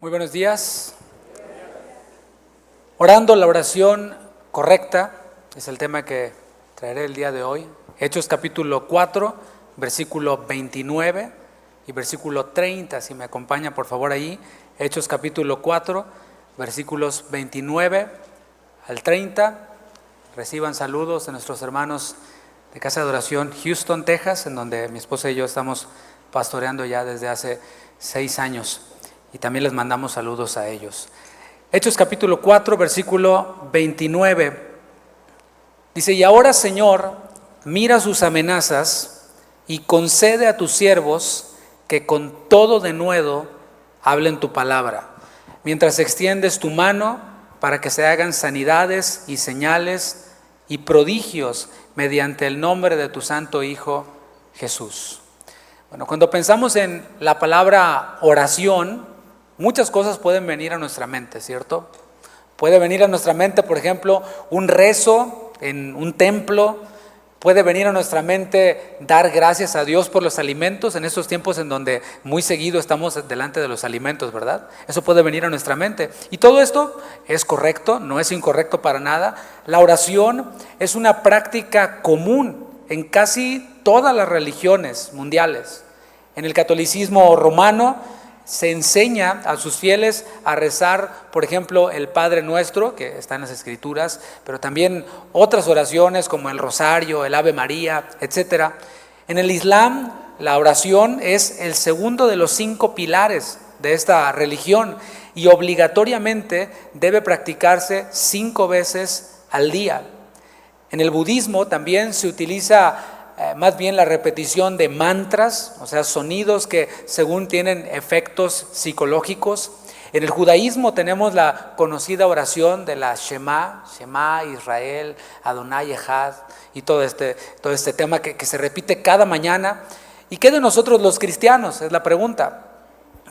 Muy buenos días. Orando la oración correcta es el tema que traeré el día de hoy. Hechos capítulo 4, versículo 29 y versículo 30, si me acompaña por favor ahí. Hechos capítulo 4, versículos 29 al 30. Reciban saludos de nuestros hermanos de Casa de Oración Houston, Texas, en donde mi esposa y yo estamos pastoreando ya desde hace 6 años. Y también les mandamos saludos a ellos. Hechos capítulo 4, versículo 29. Dice: y ahora, Señor, mira sus amenazas y concede a tus siervos que con todo denuedo hablen tu palabra, mientras extiendes tu mano para que se hagan sanidades y señales y prodigios mediante el nombre de tu santo Hijo Jesús. Bueno, cuando pensamos en la palabra oración, muchas cosas pueden venir a nuestra mente, ¿cierto? Puede venir a nuestra mente, por ejemplo, un rezo en un templo. Puede venir a nuestra mente dar gracias a Dios por los alimentos en estos tiempos en donde muy seguido estamos delante de los alimentos, ¿verdad? Eso puede venir a nuestra mente. Y todo esto es correcto, no es incorrecto para nada. La oración es una práctica común en casi todas las religiones mundiales. En el catolicismo romano se enseña a sus fieles a rezar, por ejemplo, el Padre Nuestro, que está en las Escrituras, pero también otras oraciones como el Rosario, el Ave María, etc. En el Islam, la oración es el segundo de los 5 pilares de esta religión y obligatoriamente debe practicarse 5 veces al día. En el budismo también se utiliza más bien la repetición de mantras, o sea, sonidos que según tienen efectos psicológicos. En el judaísmo tenemos la conocida oración de la Shema Israel, Adonai Echad, y todo este tema que se repite cada mañana. ¿Y qué de nosotros los cristianos? Es la pregunta.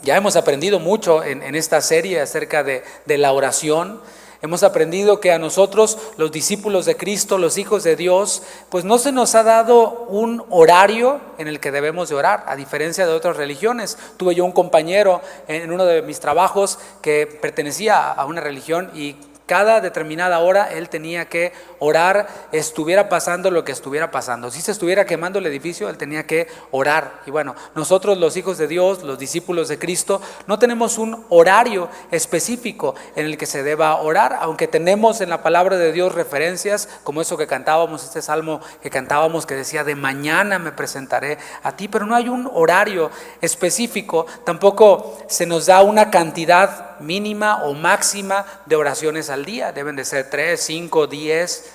Ya hemos aprendido mucho en esta serie acerca de la oración. Hemos aprendido que a nosotros, los discípulos de Cristo, los hijos de Dios, pues no se nos ha dado un horario en el que debemos de orar, a diferencia de otras religiones. Tuve yo un compañero en uno de mis trabajos que pertenecía a una religión y cada determinada hora él tenía que orar, estuviera pasando lo que estuviera pasando. Si se estuviera quemando el edificio, él tenía que orar. Y bueno, nosotros los hijos de Dios, los discípulos de Cristo, no tenemos un horario específico en el que se deba orar, aunque tenemos en la palabra de Dios referencias como eso que cantábamos, este salmo que cantábamos que decía: de mañana me presentaré a ti, pero no hay un horario específico. Tampoco se nos da una cantidad mínima o máxima de oraciones al día. Deben de ser 3, 5, 10.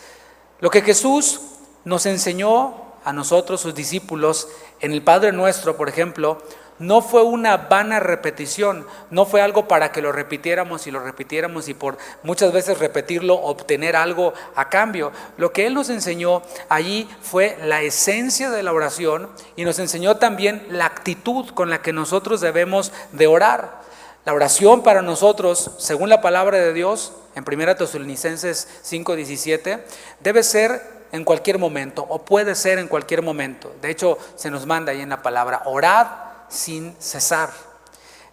Lo que Jesús nos enseñó a nosotros, sus discípulos, en el Padre Nuestro, por ejemplo, no fue una vana repetición, no fue algo para que lo repitiéramos y por muchas veces repetirlo obtener algo a cambio. Lo que Él nos enseñó allí fue la esencia de la oración y nos enseñó también la actitud con la que nosotros debemos de orar. La oración para nosotros, según la palabra de Dios, en 1 Tesalonicenses 5:17, debe ser en cualquier momento o puede ser en cualquier momento. De hecho, se nos manda ahí en la palabra: orad sin cesar.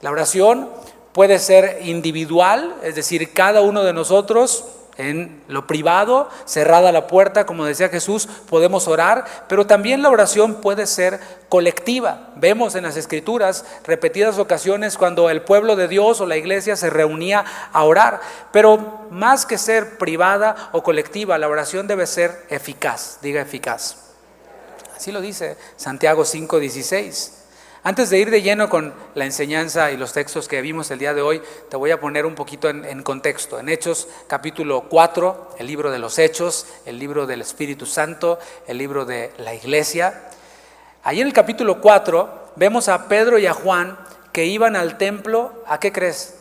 La oración puede ser individual, es decir, cada uno de nosotros en lo privado, cerrada la puerta, como decía Jesús, podemos orar, pero también la oración puede ser colectiva. Vemos en las Escrituras repetidas ocasiones cuando el pueblo de Dios o la iglesia se reunía a orar, pero más que ser privada o colectiva, la oración debe ser eficaz. Diga eficaz. Así lo dice Santiago 5:16. Antes de ir de lleno con la enseñanza y los textos que vimos el día de hoy, te voy a poner un poquito en contexto. En Hechos capítulo 4, el libro de los Hechos, el libro del Espíritu Santo, el libro de la iglesia. Ahí en el capítulo 4 vemos a Pedro y a Juan que iban al templo, ¿a qué crees?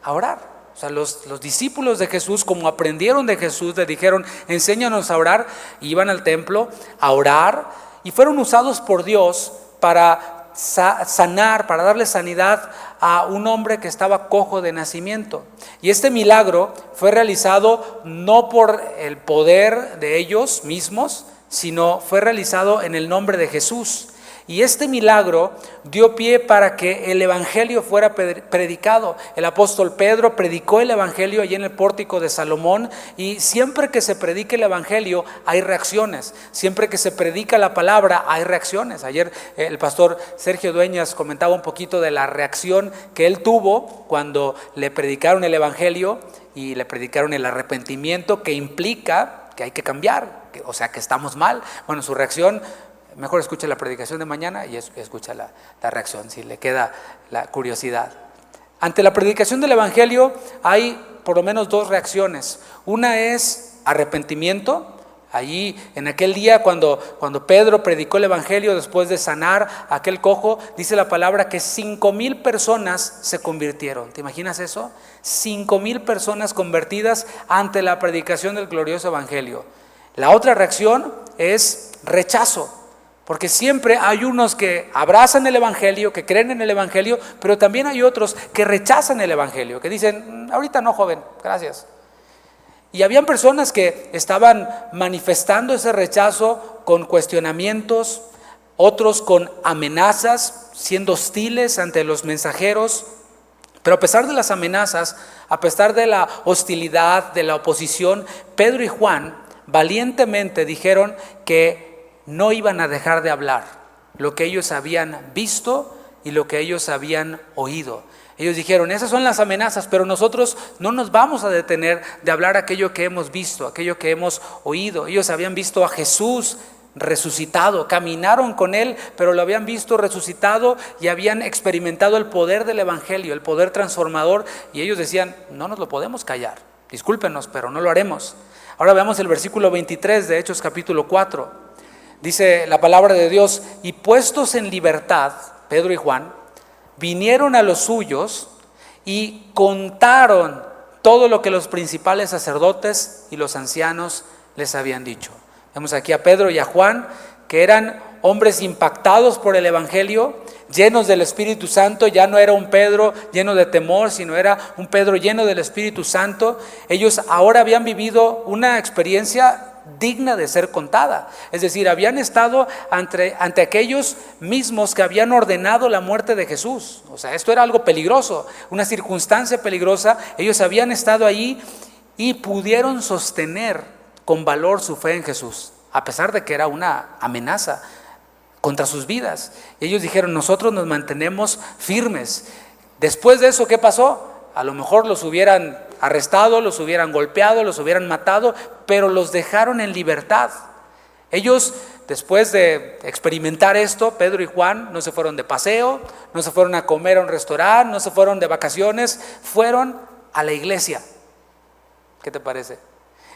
A orar. O sea, los discípulos de Jesús, como aprendieron de Jesús, le dijeron: enséñanos a orar, y iban al templo a orar y fueron usados por Dios para sanar, para darle sanidad a un hombre que estaba cojo de nacimiento. Y este milagro fue realizado no por el poder de ellos mismos, sino fue realizado en el nombre de Jesús. Y este milagro dio pie para que el evangelio fuera predicado. El apóstol Pedro predicó el evangelio allí en el pórtico de Salomón, y siempre que se predica el evangelio hay reacciones. Siempre que se predica la palabra hay reacciones. Ayer el pastor Sergio Dueñas comentaba un poquito de la reacción que él tuvo cuando le predicaron el evangelio y le predicaron el arrepentimiento, que implica que hay que cambiar, o sea que estamos mal. Bueno, su reacción, mejor escuche la predicación de mañana y escucha la reacción, si le queda la curiosidad. Ante la predicación del evangelio hay por lo menos dos reacciones. Una es arrepentimiento. Allí en aquel día cuando Pedro predicó el evangelio, después de sanar a aquel cojo, dice la palabra que 5,000 personas se convirtieron. ¿Te imaginas eso? 5,000 personas convertidas ante la predicación del glorioso evangelio. La otra reacción es rechazo. Porque siempre hay unos que abrazan el evangelio, que creen en el evangelio, pero también hay otros que rechazan el evangelio, que dicen, ahorita no, joven, gracias. Y habían personas que estaban manifestando ese rechazo con cuestionamientos, otros con amenazas, siendo hostiles ante los mensajeros. Pero a pesar de las amenazas, a pesar de la hostilidad, de la oposición, Pedro y Juan valientemente dijeron que no iban a dejar de hablar lo que ellos habían visto y lo que ellos habían oído. Ellos dijeron, esas son las amenazas, pero nosotros no nos vamos a detener de hablar aquello que hemos visto, aquello que hemos oído. Ellos habían visto a Jesús resucitado, caminaron con él, pero lo habían visto resucitado y habían experimentado el poder del evangelio, el poder transformador, y ellos decían, no nos lo podemos callar, discúlpenos, pero no lo haremos. Ahora veamos el versículo 23 de Hechos capítulo 4. Dice la palabra de Dios, y puestos en libertad, Pedro y Juan, vinieron a los suyos y contaron todo lo que los principales sacerdotes y los ancianos les habían dicho. Vemos aquí a Pedro y a Juan, que eran hombres impactados por el evangelio, llenos del Espíritu Santo. Ya no era un Pedro lleno de temor, sino era un Pedro lleno del Espíritu Santo. Ellos ahora habían vivido una experiencia digna de ser contada. Es decir, habían estado ante aquellos mismos que habían ordenado la muerte de Jesús. O sea, esto era algo peligroso, una circunstancia peligrosa. Ellos habían estado allí y pudieron sostener con valor su fe en Jesús, a pesar de que era una amenaza contra sus vidas. Ellos dijeron, nosotros nos mantenemos firmes. Después de eso, ¿qué pasó? A lo mejor los hubieran arrestado, los hubieran golpeado, los hubieran matado, pero los dejaron en libertad. Ellos, después de experimentar esto, Pedro y Juan no se fueron de paseo, no se fueron a comer a un restaurante, no se fueron de vacaciones, fueron a la iglesia. ¿Qué te parece?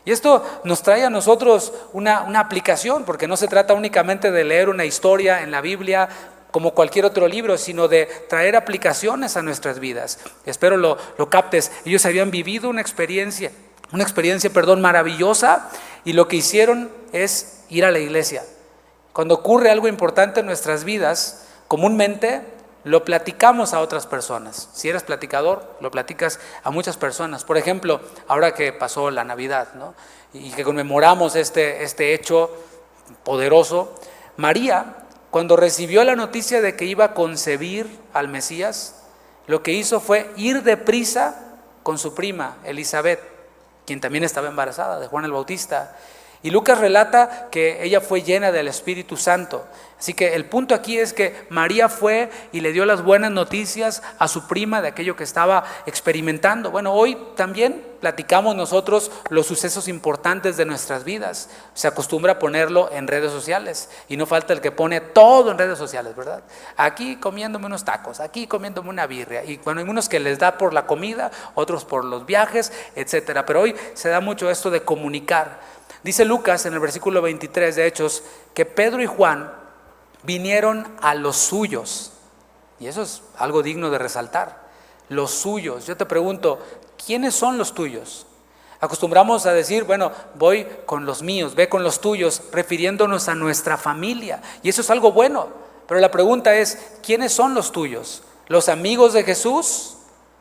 Y esto nos trae a nosotros una aplicación, porque no se trata únicamente de leer una historia en la Biblia como cualquier otro libro, sino de traer aplicaciones a nuestras vidas. Espero lo captes. Ellos habían vivido una experiencia maravillosa, y lo que hicieron es ir a la iglesia. Cuando ocurre algo importante en nuestras vidas, comúnmente lo platicamos a otras personas. Si eres platicador, lo platicas a muchas personas. Por ejemplo, ahora que pasó la Navidad, ¿no?, y que conmemoramos este hecho poderoso, María, cuando recibió la noticia de que iba a concebir al Mesías, lo que hizo fue ir deprisa con su prima Elizabeth, quien también estaba embarazada de Juan el Bautista. Y Lucas relata que ella fue llena del Espíritu Santo. Así que el punto aquí es que María fue y le dio las buenas noticias a su prima de aquello que estaba experimentando. Bueno, hoy también platicamos nosotros los sucesos importantes de nuestras vidas. Se acostumbra a ponerlo en redes sociales, y no falta el que pone todo en redes sociales, ¿verdad? Aquí comiéndome unos tacos, aquí comiéndome una birria. Y bueno, hay unos que les da por la comida, otros por los viajes, etcétera. Pero hoy se da mucho esto de comunicar. Dice Lucas en el versículo 23 de Hechos que Pedro y Juan vinieron a los suyos, y eso es algo digno de resaltar. Los suyos. Yo te pregunto, ¿quiénes son los tuyos? Acostumbramos a decir, bueno, voy con los míos, ve con los tuyos, refiriéndonos a nuestra familia, y eso es algo bueno. Pero la pregunta es, ¿quiénes son los tuyos? ¿Los amigos de Jesús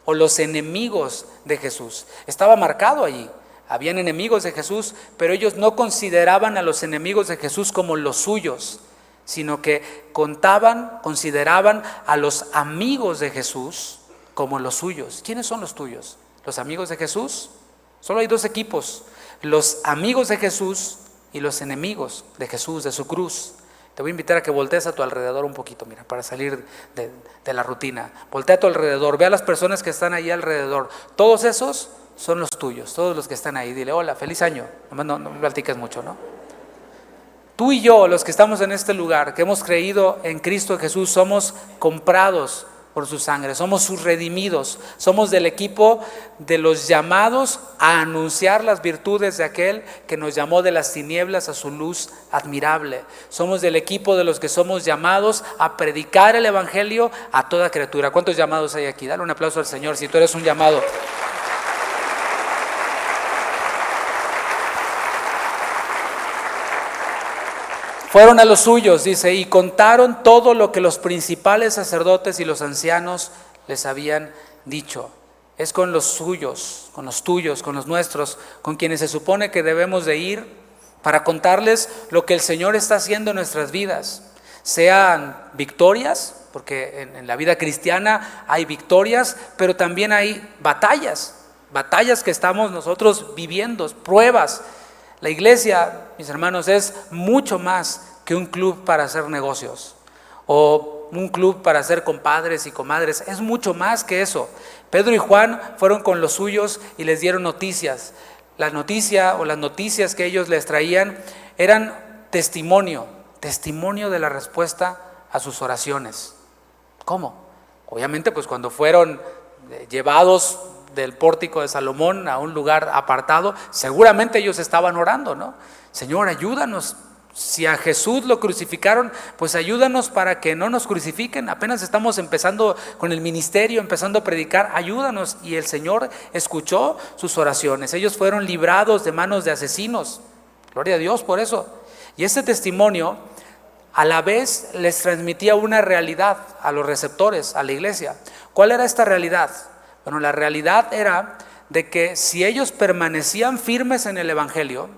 o los enemigos de Jesús? Estaba marcado allí. Habían enemigos de Jesús, pero ellos no consideraban a los enemigos de Jesús como los suyos, sino que consideraban a los amigos de Jesús como los suyos. ¿Quiénes son los tuyos? ¿Los amigos de Jesús? Solo hay dos equipos: los amigos de Jesús y los enemigos de Jesús, de su cruz. Te voy a invitar a que voltees a tu alrededor un poquito, mira, para salir de la rutina. Voltea a tu alrededor, ve a las personas que están ahí alrededor. Todos esos son los tuyos, todos los que están ahí. Dile: hola, feliz año. No platiques mucho, ¿no? Tú y yo, los que estamos en este lugar, que hemos creído en Cristo Jesús, somos comprados por su sangre, somos sus redimidos, somos del equipo de los llamados a anunciar las virtudes de aquel que nos llamó de las tinieblas a su luz admirable. Somos del equipo de los que somos llamados a predicar el evangelio a toda criatura. ¿Cuántos llamados hay aquí? Dale un aplauso al Señor si tú eres un llamado. Fueron a los suyos, dice, y contaron todo lo que los principales sacerdotes y los ancianos les habían dicho. Es con los suyos, con los tuyos, con los nuestros, con quienes se supone que debemos de ir para contarles lo que el Señor está haciendo en nuestras vidas. Sean victorias, porque en la vida cristiana hay victorias, pero también hay batallas que estamos nosotros viviendo, pruebas. La iglesia, mis hermanos, es mucho más que un club para hacer negocios o un club para ser compadres y comadres. Es mucho más que eso. Pedro y Juan fueron con los suyos y les dieron noticias. La noticia o las noticias que ellos les traían eran testimonio de la respuesta a sus oraciones. ¿Cómo? Obviamente, pues cuando fueron llevados del pórtico de Salomón a un lugar apartado, seguramente ellos estaban orando, ¿no? Señor, ayúdanos. Si a Jesús lo crucificaron, pues ayúdanos para que no nos crucifiquen. Apenas estamos empezando con el ministerio, empezando a predicar, ayúdanos. Y el Señor escuchó sus oraciones. Ellos fueron librados de manos de asesinos. Gloria a Dios por eso. Y ese testimonio a la vez les transmitía una realidad a los receptores, a la iglesia. ¿Cuál era esta realidad? Bueno, la realidad era de que si ellos permanecían firmes en el evangelio,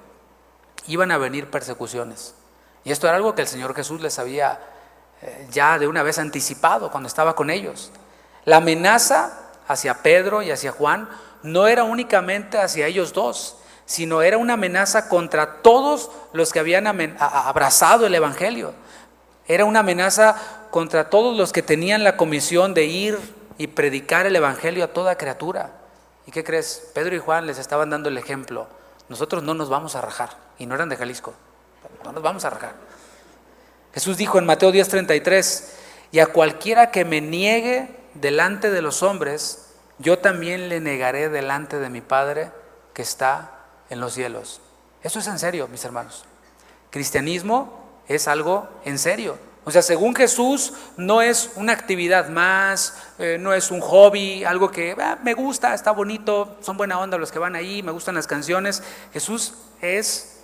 iban a venir persecuciones. Y esto era algo que el Señor Jesús les había ya de una vez anticipado cuando estaba con ellos. La amenaza hacia Pedro y hacia Juan no era únicamente hacia ellos dos, sino era una amenaza contra todos los que habían abrazado el evangelio. Era una amenaza contra todos los que tenían la comisión de ir y predicar el evangelio a toda criatura. ¿Y qué crees? Pedro y Juan les estaban dando el ejemplo. Nosotros no nos vamos a rajar. Y no eran de Jalisco. No nos vamos a rajar. Jesús dijo en Mateo 10:33: y a cualquiera que me niegue delante de los hombres, yo también le negaré delante de mi Padre que está en los cielos. Eso es en serio, mis hermanos. Cristianismo es algo en serio. O sea, según Jesús, no es una actividad más, no es un hobby, algo que me gusta, está bonito, son buena onda los que van ahí, me gustan las canciones. Jesús es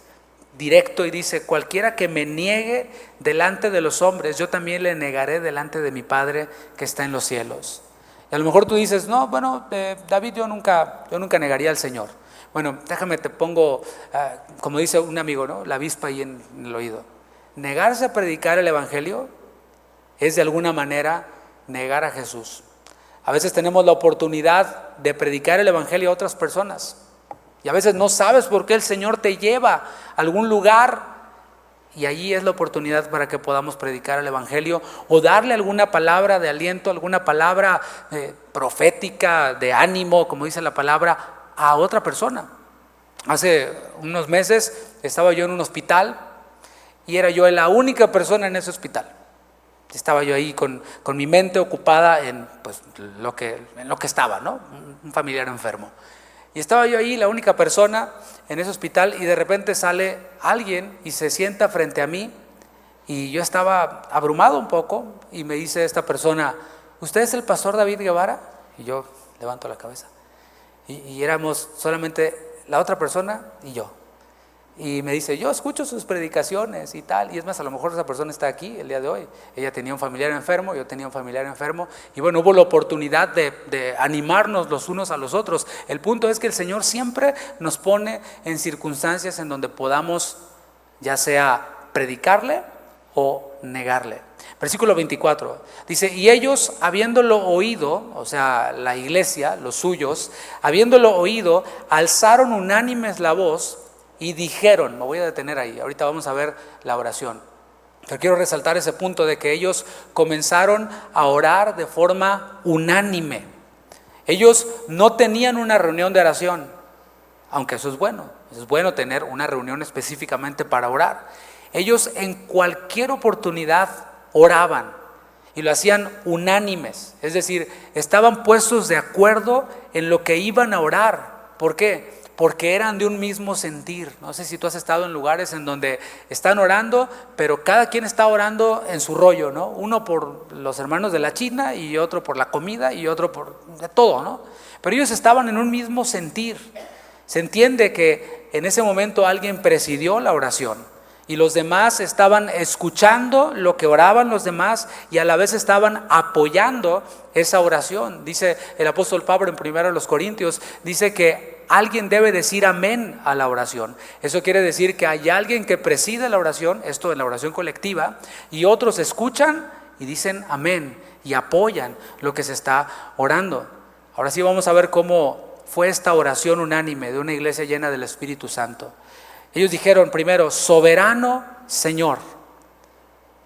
directo y dice: cualquiera que me niegue delante de los hombres, yo también le negaré delante de mi Padre que está en los cielos. Y a lo mejor tú dices: no, bueno, David, yo nunca negaría al Señor. Bueno, déjame, te pongo, como dice un amigo, ¿no? La avispa ahí en el oído. Negarse a predicar el evangelio es de alguna manera negar a Jesús. A veces tenemos la oportunidad de predicar el evangelio a otras personas y a veces no sabes por qué el Señor te lleva a algún lugar y allí es la oportunidad para que podamos predicar el evangelio o darle alguna palabra de aliento, alguna palabra profética, de ánimo, como dice la palabra, a otra persona. Hace unos meses estaba yo en un hospital y era yo la única persona en ese hospital. Estaba yo ahí con mi mente ocupada en lo que estaba, ¿no? Un familiar enfermo. Y estaba yo ahí, la única persona en ese hospital, y de repente sale alguien y se sienta frente a mí. Y yo estaba abrumado un poco y me dice esta persona: ¿usted es el pastor David Guevara? Y yo levanto la cabeza. Y éramos solamente la otra persona y yo. Y me dice: yo escucho sus predicaciones y tal. Y es más, a lo mejor esa persona está aquí el día de hoy. Ella tenía un familiar enfermo, yo tenía un familiar enfermo. Y bueno, hubo la oportunidad de animarnos los unos a los otros. El punto es que el Señor siempre nos pone en circunstancias en donde podamos ya sea predicarle o negarle. Versículo 24 dice: y ellos, habiéndolo oído, o sea, la iglesia, los suyos, habiéndolo oído, alzaron unánimes la voz y dijeron, me voy a detener ahí, ahorita vamos a ver la oración, pero quiero resaltar ese punto de que ellos comenzaron a orar de forma unánime. Ellos no tenían una reunión de oración, aunque eso es bueno tener una reunión específicamente para orar. Ellos en cualquier oportunidad oraban y lo hacían unánimes, es decir, estaban puestos de acuerdo en lo que iban a orar. ¿Por qué? Porque eran de un mismo sentir. No sé si tú has estado en lugares en donde están orando, pero cada quien está orando en su rollo, ¿no? Uno por los hermanos de la China y otro por la comida y otro por de todo, ¿no? Pero ellos estaban en un mismo sentir. Se entiende que en ese momento alguien presidió la oración y los demás estaban escuchando lo que oraban los demás y a la vez estaban apoyando esa oración. Dice el apóstol Pablo en 1 Corintios, dice que alguien debe decir amén a la oración. Eso quiere decir que hay alguien que preside la oración, esto en la oración colectiva, y otros escuchan y dicen amén y apoyan lo que se está orando. Ahora sí vamos a ver cómo fue esta oración unánime de una iglesia llena del Espíritu Santo. Ellos dijeron primero: soberano Señor.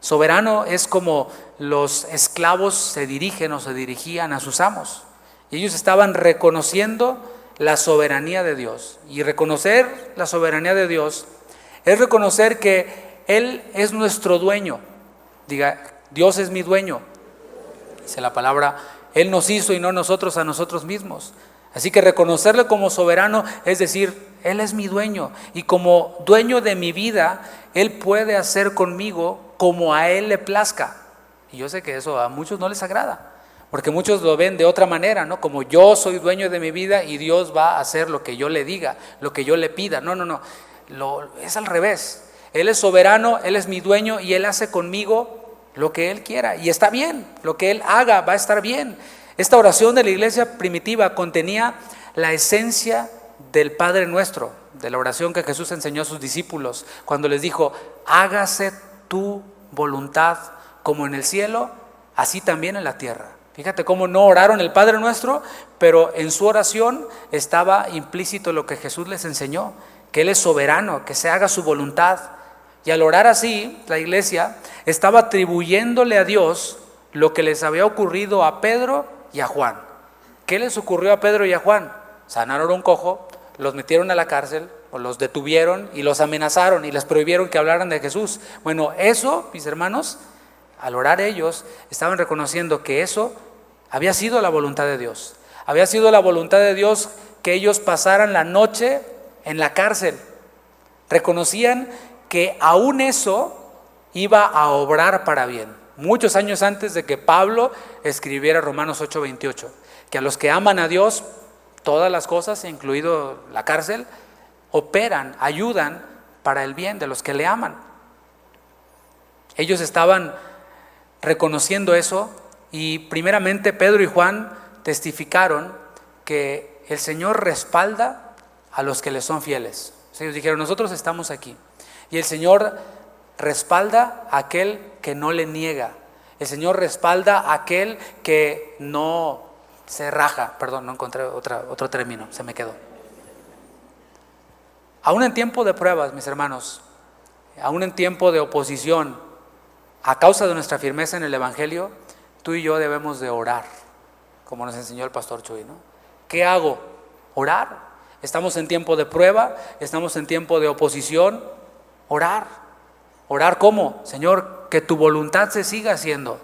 Soberano es como los esclavos se dirigen o se dirigían a sus amos. Y ellos estaban reconociendo la soberanía de Dios. Y reconocer la soberanía de Dios es reconocer que Él es nuestro dueño. Diga: Dios es mi dueño. Dice la palabra, Él nos hizo y no nosotros a nosotros mismos. Así que reconocerle como soberano es decir, Él es mi dueño y como dueño de mi vida, Él puede hacer conmigo como a Él le plazca. Y yo sé que eso a muchos no les agrada, porque muchos lo ven de otra manera, ¿no? Como yo soy dueño de mi vida y Dios va a hacer lo que yo le diga, lo que yo le pida. No, es al revés. Él es soberano, Él es mi dueño y Él hace conmigo lo que Él quiera. Y está bien, lo que Él haga va a estar bien. Esta oración de la iglesia primitiva contenía la esencia del Padre Nuestro, de la oración que Jesús enseñó a sus discípulos cuando les dijo: hágase tu voluntad como en el cielo, así también en la tierra. Fíjate cómo no oraron el Padre Nuestro, pero en su oración estaba implícito lo que Jesús les enseñó, que Él es soberano, que se haga su voluntad. Y al orar así, la iglesia estaba atribuyéndole a Dios lo que les había ocurrido a Pedro y a Juan. ¿Qué les ocurrió a Pedro y a Juan? Sanaron a un cojo, los metieron a la cárcel, o los detuvieron y los amenazaron y les prohibieron que hablaran de Jesús. Bueno, eso, mis hermanos, al orar ellos, estaban reconociendo que eso había sido la voluntad de Dios. Había sido la voluntad de Dios que ellos pasaran la noche en la cárcel. Reconocían que aún eso iba a obrar para bien. Muchos años antes de que Pablo escribiera Romanos 8:28, que a los que aman a Dios, todas las cosas, incluido la cárcel, operan, ayudan para el bien de los que le aman. Ellos estaban reconociendo eso y primeramente Pedro y Juan testificaron que el Señor respalda a los que le son fieles. Ellos dijeron: nosotros estamos aquí y el Señor respalda a aquel que no le niega. El Señor respalda a aquel que no se raja. Perdón, no encontré otro término, se me quedó. Aún en tiempo de pruebas, mis hermanos, aún en tiempo de oposición, a causa de nuestra firmeza en el Evangelio, tú y yo debemos de orar, como nos enseñó el pastor Chuy, ¿no? ¿Qué hago? Orar. Estamos en tiempo de prueba, estamos en tiempo de oposición. Orar. ¿Orar cómo? Señor, que tu voluntad se siga haciendo.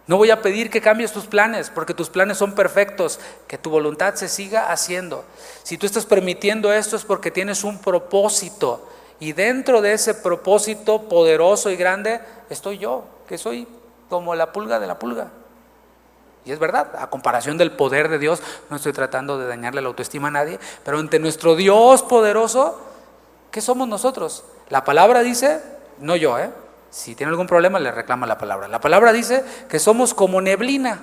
No voy a pedir que cambies tus planes, porque tus planes son perfectos. Que tu voluntad se siga haciendo. Si tú estás permitiendo esto es porque tienes un propósito. Y dentro de ese propósito poderoso y grande estoy yo, que soy como la pulga de la pulga. Y es verdad, a comparación del poder de Dios, no estoy tratando de dañarle la autoestima a nadie, pero ante nuestro Dios poderoso, ¿qué somos nosotros? La palabra dice, no yo, si tiene algún problema le reclama la palabra. La palabra dice que somos como neblina,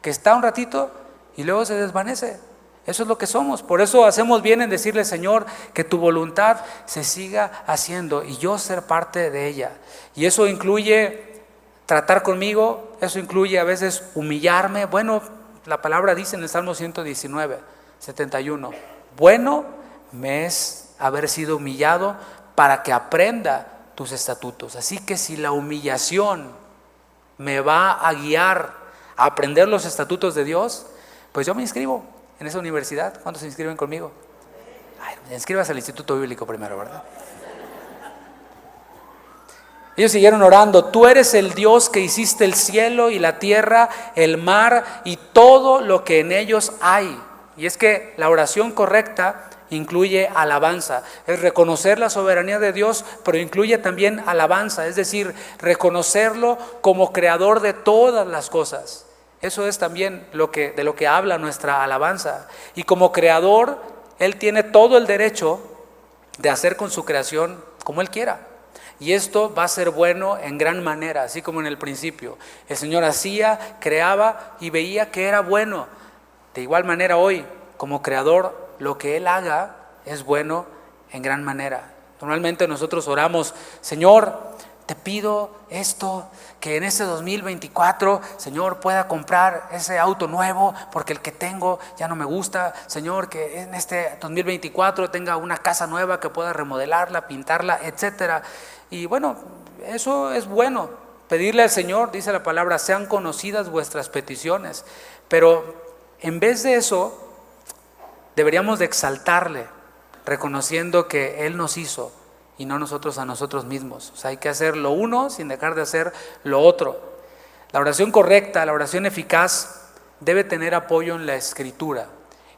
que está un ratito y luego se desvanece. Eso es lo que somos. Por eso hacemos bien en decirle, Señor, que tu voluntad se siga haciendo y yo ser parte de ella. Y eso incluye tratar conmigo, eso incluye a veces humillarme. Bueno, la palabra dice en el Salmo 119, 71, bueno me es haber sido humillado para que aprenda tus estatutos. Así que si la humillación me va a guiar a aprender los estatutos de Dios, pues yo me inscribo en esa universidad. ¿Cuántos se inscriben conmigo? Ay, inscríbase al Instituto Bíblico primero, ¿verdad? Ellos siguieron orando. Tú eres el Dios que hiciste el cielo y la tierra, el mar y todo lo que en ellos hay. Y es que la oración correcta incluye alabanza. Es reconocer la soberanía de Dios, pero incluye también alabanza. Es decir, reconocerlo como creador de todas las cosas. Eso es también de lo que habla nuestra alabanza. Y como creador, Él tiene todo el derecho de hacer con su creación como Él quiera. Y esto va a ser bueno en gran manera, así como en el principio. El Señor hacía, creaba y veía que era bueno. De igual manera hoy, como creador, lo que Él haga es bueno en gran manera. Normalmente nosotros oramos, Señor, te pido esto, que en este 2024, Señor, pueda comprar ese auto nuevo, porque el que tengo ya no me gusta. Señor, que en este 2024 tenga una casa nueva, que pueda remodelarla, pintarla, etcétera. Y bueno, eso es bueno, pedirle al Señor, dice la palabra, sean conocidas vuestras peticiones. Pero en vez de eso, deberíamos de exaltarle, reconociendo que Él nos hizo y no nosotros a nosotros mismos. O sea, hay que hacer lo uno sin dejar de hacer lo otro. La oración correcta, la oración eficaz, debe tener apoyo en la Escritura.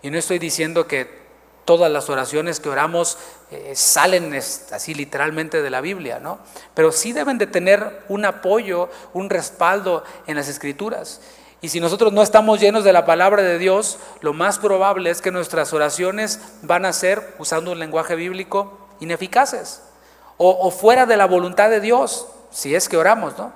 Y no estoy diciendo que todas las oraciones que oramos salen así literalmente de la Biblia, ¿no? Pero sí deben de tener un apoyo, un respaldo en las Escrituras. Y si nosotros no estamos llenos de la palabra de Dios, lo más probable es que nuestras oraciones van a ser, usando un lenguaje bíblico, ineficaces o fuera de la voluntad de Dios, si es que oramos, ¿no?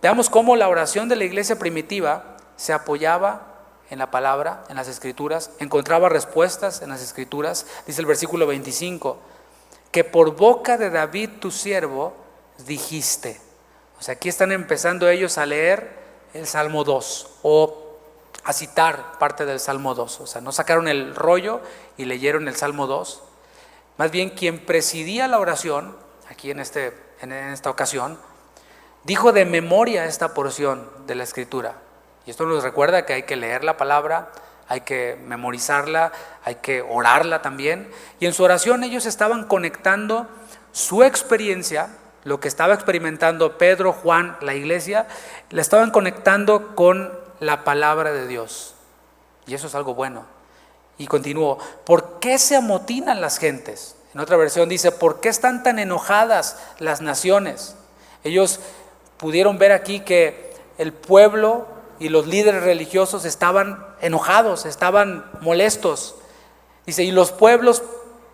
Veamos cómo la oración de la iglesia primitiva se apoyaba en la palabra, en las Escrituras, encontraba respuestas en las Escrituras. Dice el versículo 25, que por boca de David tu siervo dijiste. O sea, aquí están empezando ellos a leer el Salmo 2 o a citar parte del Salmo 2. O sea, no sacaron el rollo y leyeron el Salmo 2. Más bien, quien presidía la oración, aquí en esta ocasión, dijo de memoria esta porción de la Escritura. Y esto nos recuerda que hay que leer la palabra, hay que memorizarla, hay que orarla también. Y en su oración ellos estaban conectando su experiencia, lo que estaba experimentando Pedro, Juan, la iglesia, la estaban conectando con la palabra de Dios. Y eso es algo bueno. Y continuó, ¿por qué se amotinan las gentes? En otra versión dice, ¿por qué están tan enojadas las naciones? Ellos pudieron ver aquí que el pueblo y los líderes religiosos estaban enojados, estaban molestos. Dice, y los pueblos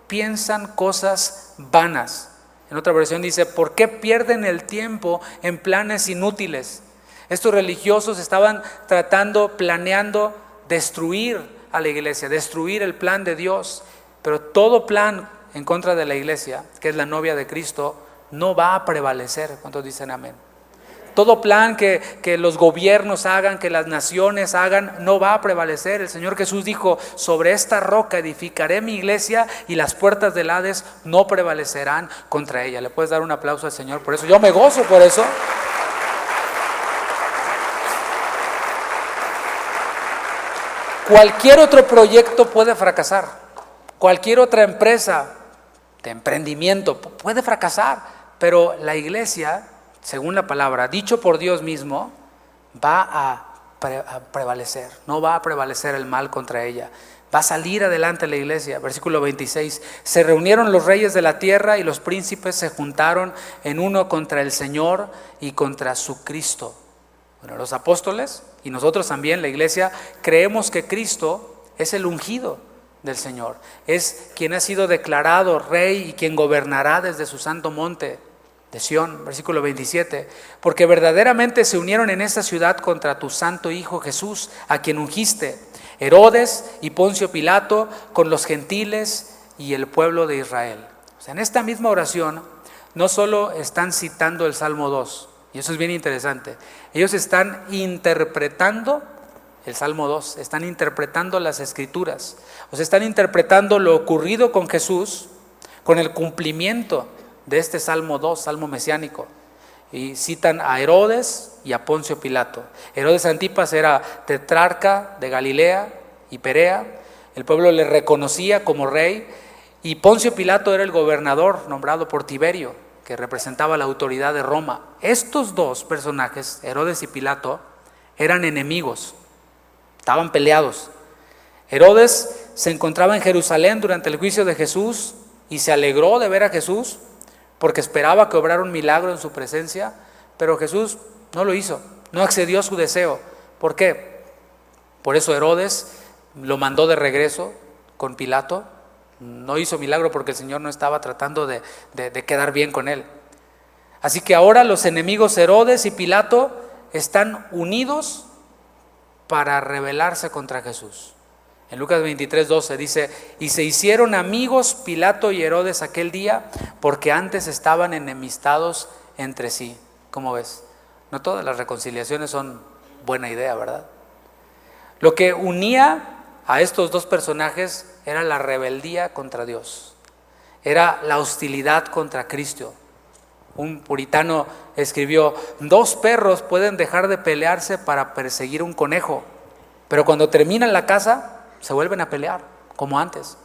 piensan cosas vanas. En otra versión dice, ¿por qué pierden el tiempo en planes inútiles? Estos religiosos estaban planeando destruir a la iglesia, destruir el plan de Dios. Pero todo plan en contra de la iglesia, que es la novia de Cristo, no va a prevalecer. ¿Cuántos dicen amén? Todo plan que los gobiernos hagan, que las naciones hagan, no va a prevalecer. El Señor Jesús dijo, sobre esta roca edificaré mi iglesia y las puertas del Hades no prevalecerán contra ella. ¿Le puedes dar un aplauso al Señor por eso? Yo me gozo por eso. Cualquier otro proyecto puede fracasar. Cualquier otra empresa de emprendimiento puede fracasar. Pero la iglesia, según la palabra, dicho por Dios mismo, va a prevalecer. No va a prevalecer el mal contra ella. Va a salir adelante la iglesia. Versículo 26. Se reunieron los reyes de la tierra y los príncipes se juntaron en uno contra el Señor y contra su Cristo. Bueno, los apóstoles y nosotros también, la iglesia, creemos que Cristo es el ungido del Señor. Es quien ha sido declarado rey y quien gobernará desde su santo monte de Sión. Versículo 27. Porque verdaderamente se unieron en esta ciudad contra tu santo Hijo Jesús, a quien ungiste. Herodes y Poncio Pilato con los gentiles y el pueblo de Israel. O sea, en esta misma oración no solo están citando el Salmo 2, y eso es bien interesante, ellos están interpretando el Salmo 2, están interpretando las Escrituras, o sea, están interpretando lo ocurrido con Jesús, con el cumplimiento de este Salmo 2, Salmo mesiánico. Y citan a Herodes y a Poncio Pilato. Herodes Antipas era tetrarca de Galilea y Perea, el pueblo le reconocía como rey, y Poncio Pilato era el gobernador nombrado por Tiberio, que representaba la autoridad de Roma. Estos dos personajes, Herodes y Pilato, eran enemigos, estaban peleados. Herodes se encontraba en Jerusalén durante el juicio de Jesús y se alegró de ver a Jesús porque esperaba que obrara un milagro en su presencia, pero Jesús no lo hizo, no accedió a su deseo. ¿Por qué? Por eso Herodes lo mandó de regreso con Pilato. No hizo milagro porque el Señor no estaba tratando de quedar bien con él. Así que ahora los enemigos Herodes y Pilato están unidos para rebelarse contra Jesús. En Lucas 23:12 dice: y se hicieron amigos Pilato y Herodes aquel día, porque antes estaban enemistados entre sí. ¿Cómo ves? No todas las reconciliaciones son buena idea, ¿verdad? Lo que unía a estos dos personajes era la rebeldía contra Dios, era la hostilidad contra Cristo. Un puritano escribió: dos perros pueden dejar de pelearse para perseguir un conejo, pero cuando terminan la caza se vuelven a pelear, como antes.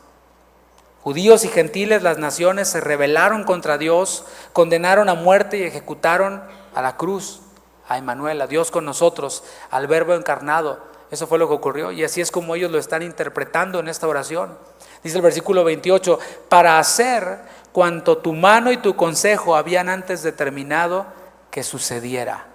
Judíos y gentiles, las naciones, se rebelaron contra Dios, condenaron a muerte y ejecutaron a la cruz, a Emmanuel, a Dios con nosotros, al Verbo encarnado. Eso fue lo que ocurrió, y así es como ellos lo están interpretando en esta oración. Dice el versículo 28, para hacer cuanto tu mano y tu consejo habían antes determinado que sucediera.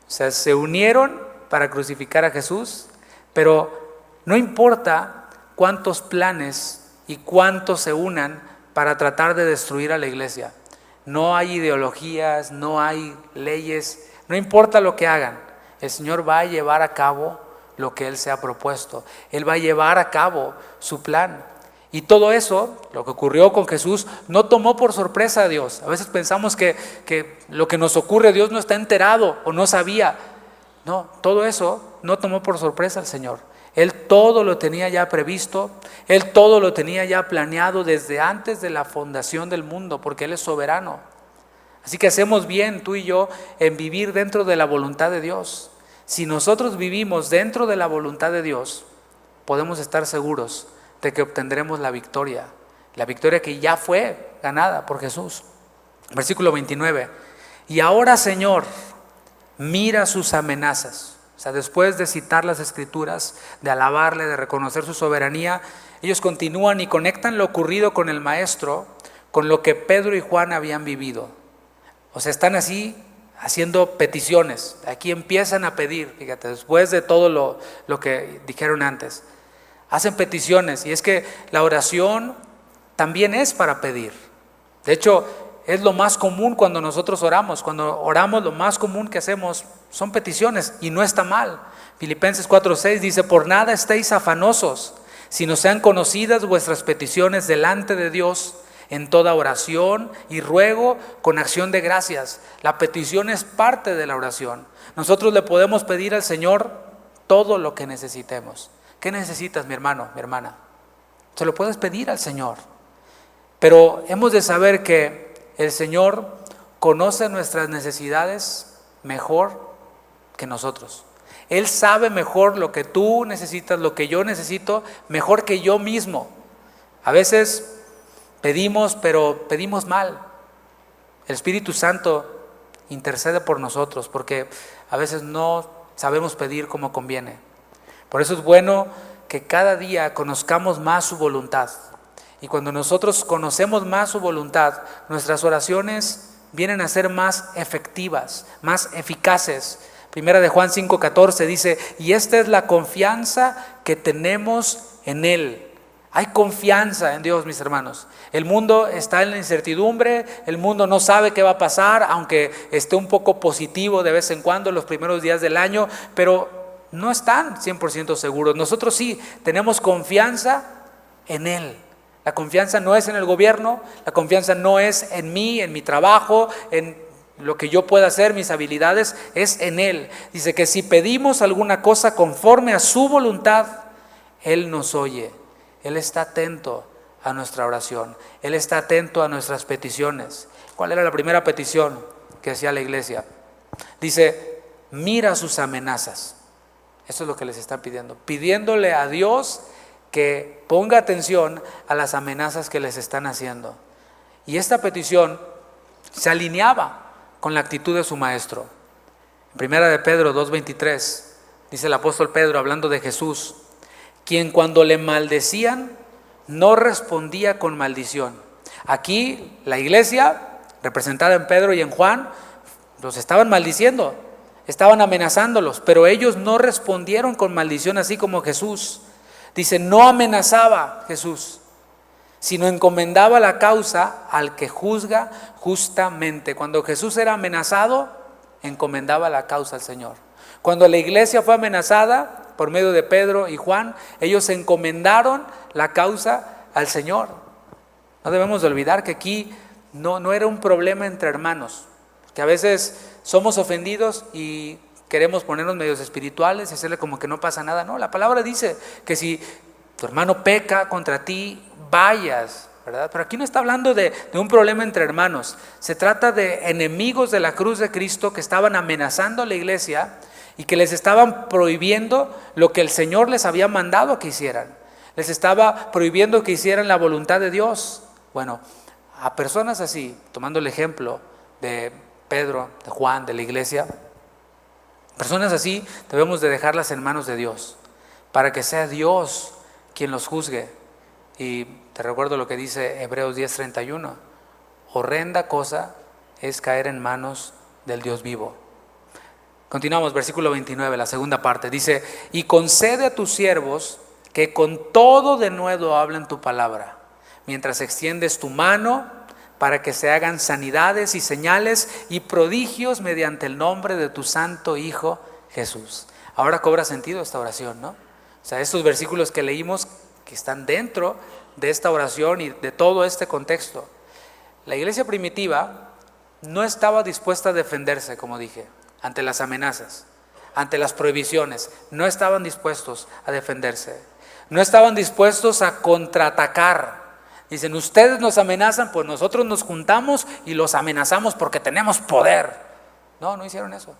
O sea, se unieron para crucificar a Jesús, pero no importa cuántos planes y cuántos se unan para tratar de destruir a la iglesia. No hay ideologías, no hay leyes, no importa lo que hagan. El Señor va a llevar a cabo lo que Él se ha propuesto. Él va a llevar a cabo su plan. Y todo eso, lo que ocurrió con Jesús, no tomó por sorpresa a Dios. A veces pensamos que lo que nos ocurre, Dios no está enterado o no sabía. No, todo eso no tomó por sorpresa al Señor. Él todo lo tenía ya previsto, Él todo lo tenía ya planeado desde antes de la fundación del mundo, porque Él es soberano. Así que hacemos bien tú y yo en vivir dentro de la voluntad de Dios. Si nosotros vivimos dentro de la voluntad de Dios, podemos estar seguros de que obtendremos la victoria que ya fue ganada por Jesús. Versículo 29, y ahora, Señor, mira sus amenazas. O sea, después de citar las Escrituras, de alabarle, de reconocer su soberanía, ellos continúan y conectan lo ocurrido con el Maestro, con lo que Pedro y Juan habían vivido. O sea, están así haciendo peticiones. Aquí empiezan a pedir, fíjate, después de todo lo que dijeron antes. Hacen peticiones, y es que la oración también es para pedir. De hecho, es lo más común cuando nosotros oramos. Cuando oramos, lo más común que hacemos son peticiones, y no está mal. Filipenses 4:6 dice: por nada estéis afanosos, sino sean conocidas vuestras peticiones delante de Dios en toda oración y ruego con acción de gracias. La petición es parte de la oración. Nosotros le podemos pedir al Señor todo lo que necesitemos. ¿Qué necesitas, mi hermano, mi hermana? Se lo puedes pedir al Señor. Pero hemos de saber que el Señor conoce nuestras necesidades mejor que nosotros. Él sabe mejor lo que tú necesitas, lo que yo necesito, mejor que yo mismo. A veces pedimos, pero pedimos mal. El Espíritu Santo intercede por nosotros porque a veces no sabemos pedir como conviene. Por eso es bueno que cada día conozcamos más su voluntad. Y cuando nosotros conocemos más su voluntad, nuestras oraciones vienen a ser más efectivas, más eficaces. Primera de Juan 5:14 dice: y esta es la confianza que tenemos en Él. Hay confianza en Dios, mis hermanos. El mundo está en la incertidumbre, el mundo no sabe qué va a pasar, aunque esté un poco positivo de vez en cuando los primeros días del año, pero no están 100% seguros. Nosotros sí tenemos confianza en Él. La confianza no es en el gobierno, la confianza no es en mí, en mi trabajo, en lo que yo pueda hacer, mis habilidades, es en Él. Dice que si pedimos alguna cosa conforme a su voluntad, Él nos oye. Él está atento a nuestra oración. Él está atento a nuestras peticiones. ¿Cuál era la primera petición que hacía la iglesia? Dice, mira sus amenazas. Eso es lo que les están pidiendo. Pidiéndole a Dios que ponga atención a las amenazas que les están haciendo. Y esta petición se alineaba con la actitud de su maestro. En primera de Pedro 2:23 dice el apóstol Pedro, hablando de Jesús, quien cuando le maldecían no respondía con maldición. Aquí la iglesia, representada en Pedro y en Juan, los estaban maldiciendo, estaban amenazándolos, pero ellos no respondieron con maldición así como Jesús. Dice, no amenazaba Jesús, sino encomendaba la causa al que juzga justamente. Cuando Jesús era amenazado, encomendaba la causa al Señor. Cuando la iglesia fue amenazada por medio de Pedro y Juan, ellos encomendaron la causa al Señor. No debemos de olvidar que aquí no era un problema entre hermanos, que a veces somos ofendidos y queremos ponernos medios espirituales y hacerle como que no pasa nada. No, la palabra dice que si tu hermano peca contra ti, vayas, ¿verdad? Pero aquí no está hablando de un problema entre hermanos. Se trata de enemigos de la cruz de Cristo que estaban amenazando a la iglesia y que les estaban prohibiendo lo que el Señor les había mandado que hicieran. Les estaba prohibiendo que hicieran la voluntad de Dios. Bueno, a personas así, tomando el ejemplo de Pedro, de Juan, de la iglesia, personas así debemos de dejarlas en manos de Dios, para que sea Dios quien los juzgue. Y te recuerdo lo que dice Hebreos 10:31, horrenda cosa es caer en manos del Dios vivo. Continuamos, versículo 29, la segunda parte, dice, y concede a tus siervos que con todo denuedo hablen tu palabra, mientras extiendes tu mano, para que se hagan sanidades y señales y prodigios mediante el nombre de tu santo Hijo Jesús. Ahora cobra sentido esta oración, ¿no? O sea, estos versículos que leímos que están dentro de esta oración y de todo este contexto. La iglesia primitiva no estaba dispuesta a defenderse, como dije, ante las amenazas, ante las prohibiciones. No estaban dispuestos a defenderse. No estaban dispuestos a contraatacar. Dicen, ustedes nos amenazan, pues nosotros nos juntamos y los amenazamos porque tenemos poder. No hicieron eso.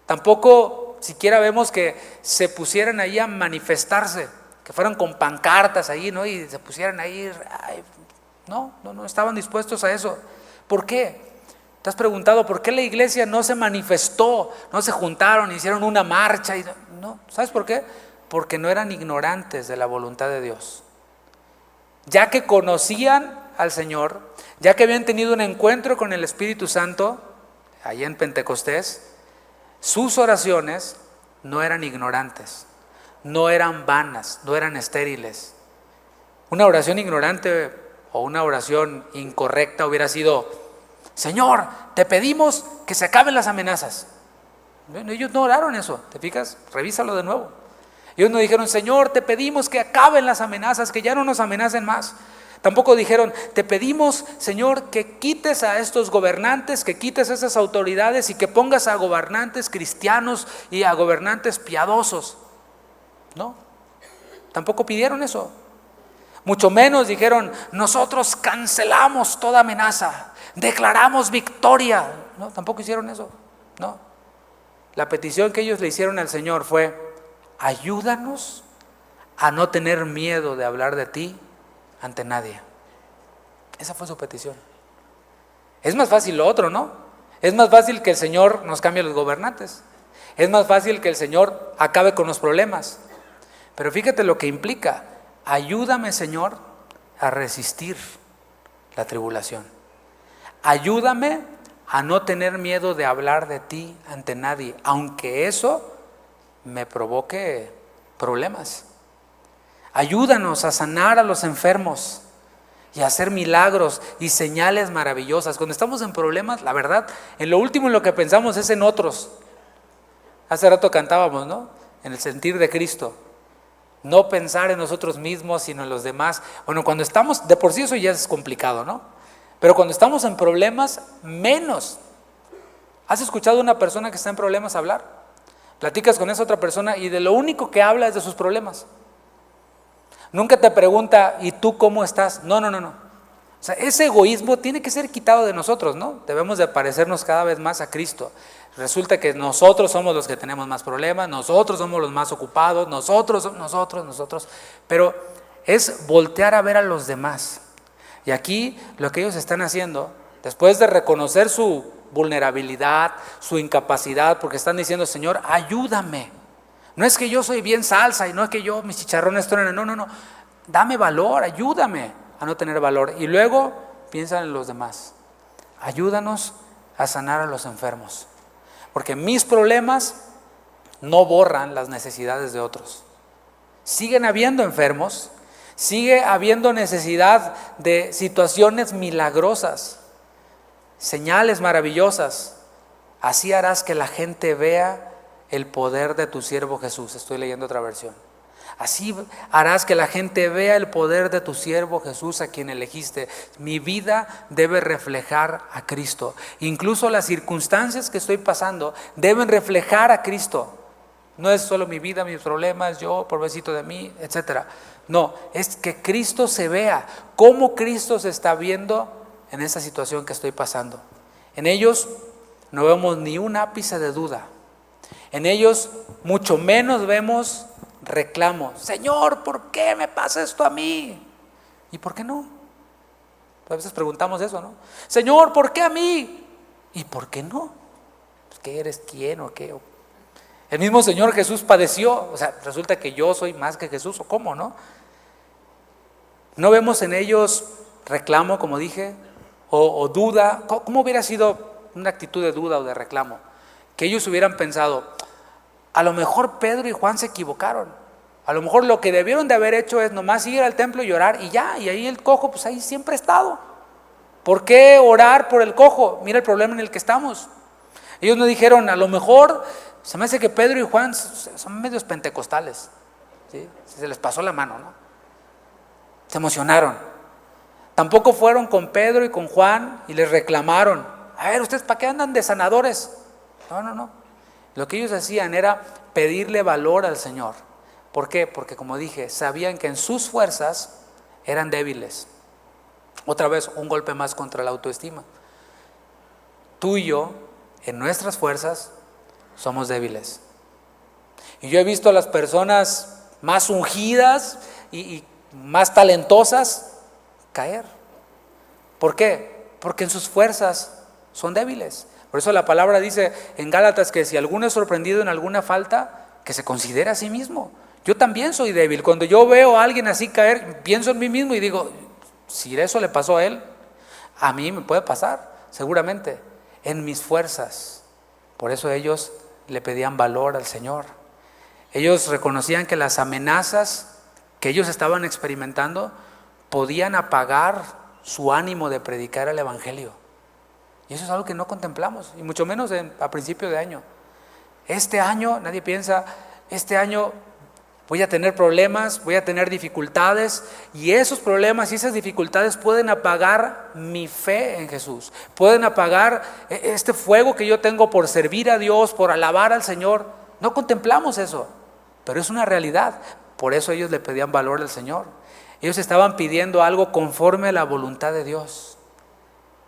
Tampoco siquiera vemos que se pusieran ahí a manifestarse, que fueran con pancartas ahí, ¿no? Y se pusieran ahí. No estaban dispuestos a eso. ¿Por qué? ¿Te has preguntado por qué la iglesia no se manifestó, no se juntaron, hicieron una marcha? No, ¿sabes por qué? Porque no eran ignorantes de la voluntad de Dios. Ya que conocían al Señor, ya que habían tenido un encuentro con el Espíritu Santo, allá en Pentecostés, sus oraciones no eran ignorantes, no eran vanas, no eran estériles. Una oración ignorante o una oración incorrecta hubiera sido, Señor, te pedimos que se acaben las amenazas. Ellos no oraron eso, ¿te fijas? Revísalo de nuevo. Ellos no dijeron, Señor, te pedimos que acaben las amenazas, que ya no nos amenacen más. Tampoco dijeron, te pedimos, Señor, que quites a estos gobernantes, que quites a esas autoridades y que pongas a gobernantes cristianos y a gobernantes piadosos. No, tampoco pidieron eso. Mucho menos dijeron, nosotros cancelamos toda amenaza, declaramos victoria. No, tampoco hicieron eso. No. La petición que ellos le hicieron al Señor fue, ayúdanos a no tener miedo de hablar de ti ante nadie. Esa fue su petición. Es más fácil lo otro, ¿no? Es más fácil que el Señor nos cambie los gobernantes. Es más fácil que el Señor acabe con los problemas. Pero fíjate lo que implica. Ayúdame, Señor, a resistir la tribulación. Ayúdame a no tener miedo de hablar de ti ante nadie, aunque eso me provoque problemas. Ayúdanos a sanar a los enfermos y a hacer milagros y señales maravillosas. Cuando estamos en problemas, la verdad, en lo último en lo que pensamos es en otros. Hace rato cantábamos, ¿no? en el sentir de Cristo. No pensar en nosotros mismos, sino en los demás. Bueno, cuando estamos, de por sí eso ya es complicado, ¿no? Pero cuando estamos en problemas, menos. ¿Has escuchado a una persona que está en problemas hablar? Platicas con esa otra persona y de lo único que habla es de sus problemas. Nunca te pregunta, ¿y tú cómo estás? No. O sea, ese egoísmo tiene que ser quitado de nosotros, ¿no? Debemos de parecernos cada vez más a Cristo. Resulta que nosotros somos los que tenemos más problemas, nosotros somos los más ocupados, nosotros, pero es voltear a ver a los demás. Y aquí lo que ellos están haciendo, después de reconocer su vulnerabilidad, su incapacidad, porque están diciendo, Señor, ayúdame. No es que yo soy bien salsa y no es que yo, mis chicharrones truenan, no, dame valor, ayúdame a no tener valor. Y luego piensan en los demás. Ayúdanos a sanar a los enfermos. Porque mis problemas no borran las necesidades de otros. Siguen habiendo enfermos, sigue habiendo necesidad de situaciones milagrosas, señales maravillosas. Así harás que la gente vea el poder de tu siervo Jesús. Estoy leyendo otra versión. Así harás que la gente vea el poder de tu siervo Jesús, a quien elegiste. Mi vida debe reflejar a Cristo. Incluso las circunstancias que estoy pasando deben reflejar a Cristo. No es solo mi vida, mis problemas, yo, pobrecito de mí, etc. No, es que Cristo se vea. Cómo Cristo se está viendo en esa situación que estoy pasando. En ellos no vemos ni un ápice de duda. En ellos mucho menos vemos reclamo. Señor, ¿por qué me pasa esto a mí? ¿Y por qué no? A veces preguntamos eso, ¿no? Señor, ¿por qué a mí? ¿Y por qué no? Pues, ¿qué eres? ¿Quién o qué? El mismo Señor Jesús padeció. O sea, resulta que yo soy más que Jesús, ¿o cómo, no? No vemos en ellos reclamo, como dije, o duda. ¿Cómo hubiera sido una actitud de duda o de reclamo? Que ellos hubieran pensado, a lo mejor Pedro y Juan se equivocaron. A lo mejor lo que debieron de haber hecho es nomás ir al templo y orar y ya. Y ahí el cojo, pues ahí siempre ha estado. ¿Por qué orar por el cojo? Mira el problema en el que estamos. Ellos no dijeron, a lo mejor se me hace que Pedro y Juan son medios pentecostales, ¿sí? Se les pasó la mano, ¿no? Se emocionaron. Tampoco fueron con Pedro y con Juan y les reclamaron. A ver, ¿ustedes para qué andan de sanadores? No. Lo que ellos hacían era pedirle valor al Señor. ¿Por qué? Porque, como dije, sabían que en sus fuerzas eran débiles. Otra vez, un golpe más contra la autoestima. Tú y yo, en nuestras fuerzas, somos débiles. Y yo he visto a las personas más ungidas y más talentosas caer. ¿Por qué? Porque en sus fuerzas son débiles. Por eso la palabra dice en Gálatas que si alguno es sorprendido en alguna falta, que se considere a sí mismo. Yo también soy débil. Cuando yo veo a alguien así caer, pienso en mí mismo y digo, si eso le pasó a él, a mí me puede pasar, seguramente, en mis fuerzas. Por eso ellos le pedían valor al Señor. Ellos reconocían que las amenazas que ellos estaban experimentando podían apagar su ánimo de predicar el Evangelio. Y eso es algo que no contemplamos, y mucho menos a principio de año. Este año, nadie piensa, este año voy a tener problemas, voy a tener dificultades, y esos problemas y esas dificultades pueden apagar mi fe en Jesús. Pueden apagar este fuego que yo tengo por servir a Dios, por alabar al Señor. No contemplamos eso, pero es una realidad. Por eso ellos le pedían valor al Señor. Ellos estaban pidiendo algo conforme a la voluntad de Dios,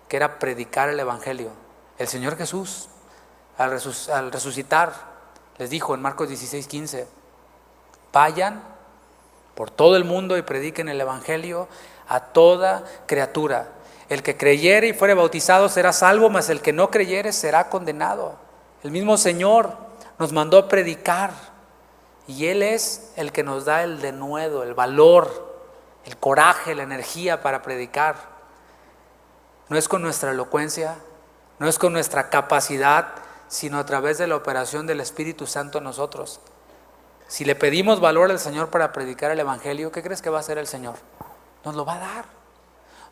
que era predicar el Evangelio. El Señor Jesús, al resucitar, les dijo en Marcos 16:15, vayan por todo el mundo y prediquen el Evangelio a toda criatura. El que creyere y fuere bautizado será salvo, mas el que no creyere será condenado. El mismo Señor nos mandó a predicar, y Él es el que nos da el denuedo, el valor, el coraje, la energía para predicar. No es con nuestra elocuencia, no es con nuestra capacidad, sino a través de la operación del Espíritu Santo en nosotros. Si le pedimos valor al Señor para predicar el Evangelio, ¿qué crees que va a hacer el Señor? Nos lo va a dar.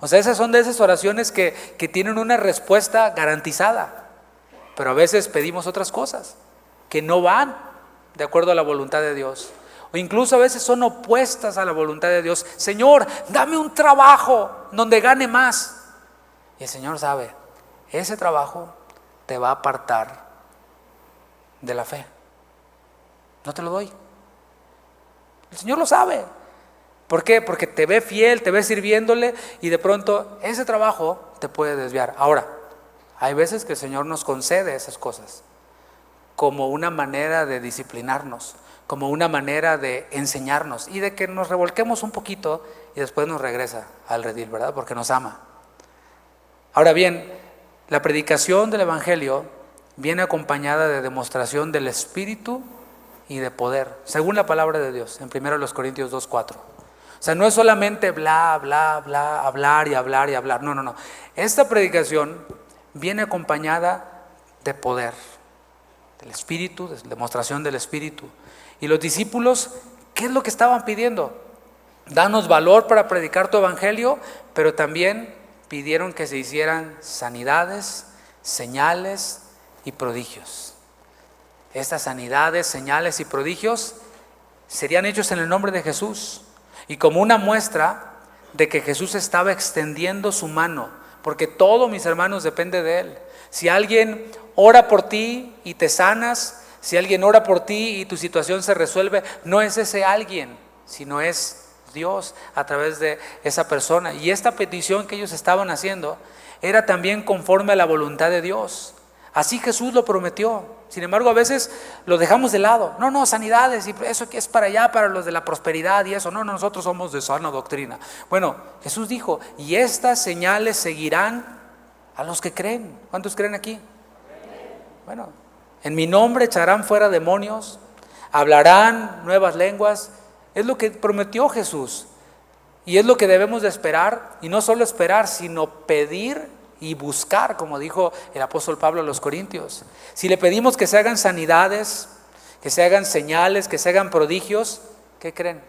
O sea, esas son de esas oraciones que tienen una respuesta garantizada. Pero a veces pedimos otras cosas que no van de acuerdo a la voluntad de Dios. O incluso a veces son opuestas a la voluntad de Dios. Señor, dame un trabajo donde gane más. Y el Señor sabe, ese trabajo te va a apartar de la fe. No te lo doy. El Señor lo sabe. ¿Por qué? Porque te ve fiel, te ve sirviéndole y de pronto ese trabajo te puede desviar. Ahora, hay veces que el Señor nos concede esas cosas como una manera de disciplinarnos, como una manera de enseñarnos y de que nos revolquemos un poquito y después nos regresa al redil, ¿verdad? Porque nos ama. Ahora bien, la predicación del Evangelio viene acompañada de demostración del Espíritu y de poder, según la palabra de Dios, en 1 Corintios 2:4. O sea, no es solamente bla, bla, bla, hablar y hablar y hablar. No. Esta predicación viene acompañada de poder, del Espíritu, de demostración del Espíritu. Y los discípulos, ¿qué es lo que estaban pidiendo? Danos valor para predicar tu Evangelio, pero también pidieron que se hicieran sanidades, señales y prodigios. Estas sanidades, señales y prodigios serían hechos en el nombre de Jesús y como una muestra de que Jesús estaba extendiendo su mano, porque todo, mis hermanos, depende de Él. Si alguien ora por ti y te sanas, si alguien ora por ti y tu situación se resuelve, no es ese alguien, sino es Dios a través de esa persona. Y esta petición que ellos estaban haciendo era también conforme a la voluntad de Dios. Así Jesús lo prometió. Sin embargo, a veces lo dejamos de lado. No, sanidades, y eso que es para allá, para los de la prosperidad y eso. No, nosotros somos de sana doctrina. Bueno, Jesús dijo, y estas señales seguirán a los que creen. ¿Cuántos creen aquí? Bueno, en mi nombre echarán fuera demonios, hablarán nuevas lenguas. Es lo que prometió Jesús y es lo que debemos de esperar, y no solo esperar, sino pedir y buscar, como dijo el apóstol Pablo a los Corintios. Si le pedimos que se hagan sanidades, que se hagan señales, que se hagan prodigios, ¿qué creen?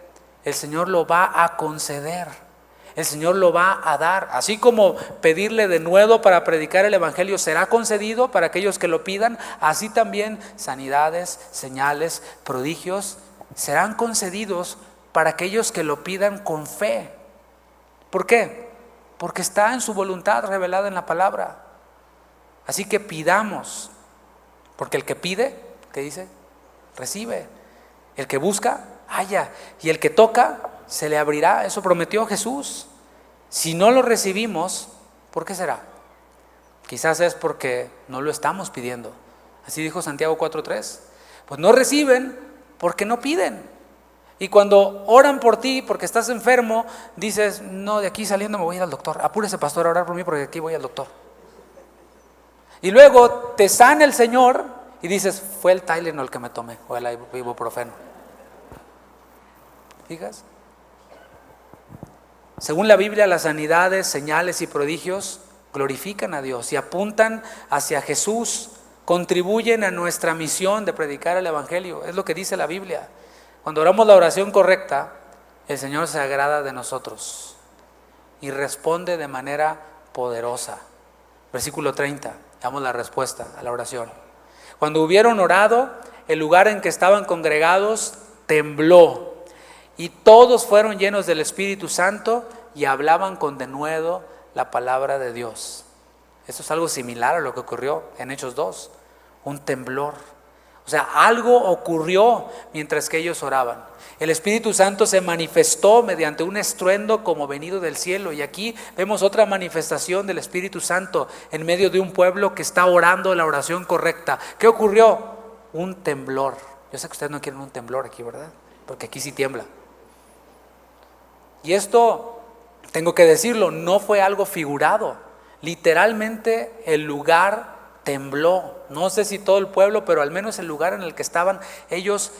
El Señor lo va a conceder, el Señor lo va a dar. Así como pedirle de nuevo para predicar el Evangelio será concedido para aquellos que lo pidan, así también sanidades, señales, prodigios serán concedidos para aquellos que lo pidan con fe. ¿Por qué? Porque está en su voluntad revelada en la palabra. Así que pidamos, porque el que pide, ¿qué dice? Recibe. El que busca, halla. Y el que toca, se le abrirá. Eso prometió Jesús. Si no lo recibimos, ¿por qué será? Quizás es porque no lo estamos pidiendo. Así dijo Santiago 4:3. Pues no reciben porque no piden. Y cuando oran por ti porque estás enfermo, dices, no, de aquí saliendo me voy a ir al doctor. Apúrese, pastor, a orar por mí porque aquí voy al doctor. Y luego te sana el Señor y dices, fue el Tylenol el que me tomé, o el ibuprofeno. ¿Fijas? Según la Biblia, las sanidades, señales y prodigios glorifican a Dios y apuntan hacia Jesús, contribuyen a nuestra misión de predicar el Evangelio. Es lo que dice la Biblia. Cuando oramos la oración correcta, el Señor se agrada de nosotros y responde de manera poderosa. Versículo 30, damos la respuesta a la oración. Cuando hubieron orado, el lugar en que estaban congregados tembló y todos fueron llenos del Espíritu Santo y hablaban con denuedo la palabra de Dios. Esto es algo similar a lo que ocurrió en Hechos 2, un temblor. O sea, algo ocurrió mientras que ellos oraban. El Espíritu Santo se manifestó mediante un estruendo como venido del cielo. Y aquí vemos otra manifestación del Espíritu Santo en medio de un pueblo que está orando la oración correcta. ¿Qué ocurrió? Un temblor. Yo sé que ustedes no quieren un temblor aquí, ¿verdad? Porque aquí sí tiembla. Y esto, tengo que decirlo, no fue algo figurado. Literalmente el lugar tembló. No sé si todo el pueblo, pero al menos el lugar en el que estaban ellos,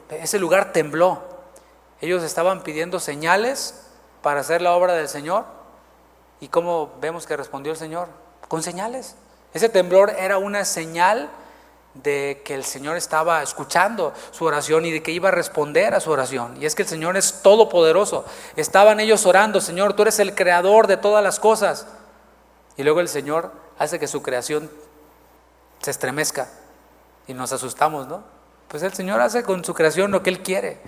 ese lugar tembló. Ellos estaban pidiendo señales para hacer la obra del Señor. ¿Y cómo vemos que respondió el Señor? Con señales. Ese temblor era una señal de que el Señor estaba escuchando su oración y de que iba a responder a su oración. Y es que el Señor es todopoderoso. Estaban ellos orando, Señor, tú eres el creador de todas las cosas. Y luego el Señor hace que su creación se estremezca y nos asustamos, ¿no? Pues el Señor hace con su creación lo que Él quiere.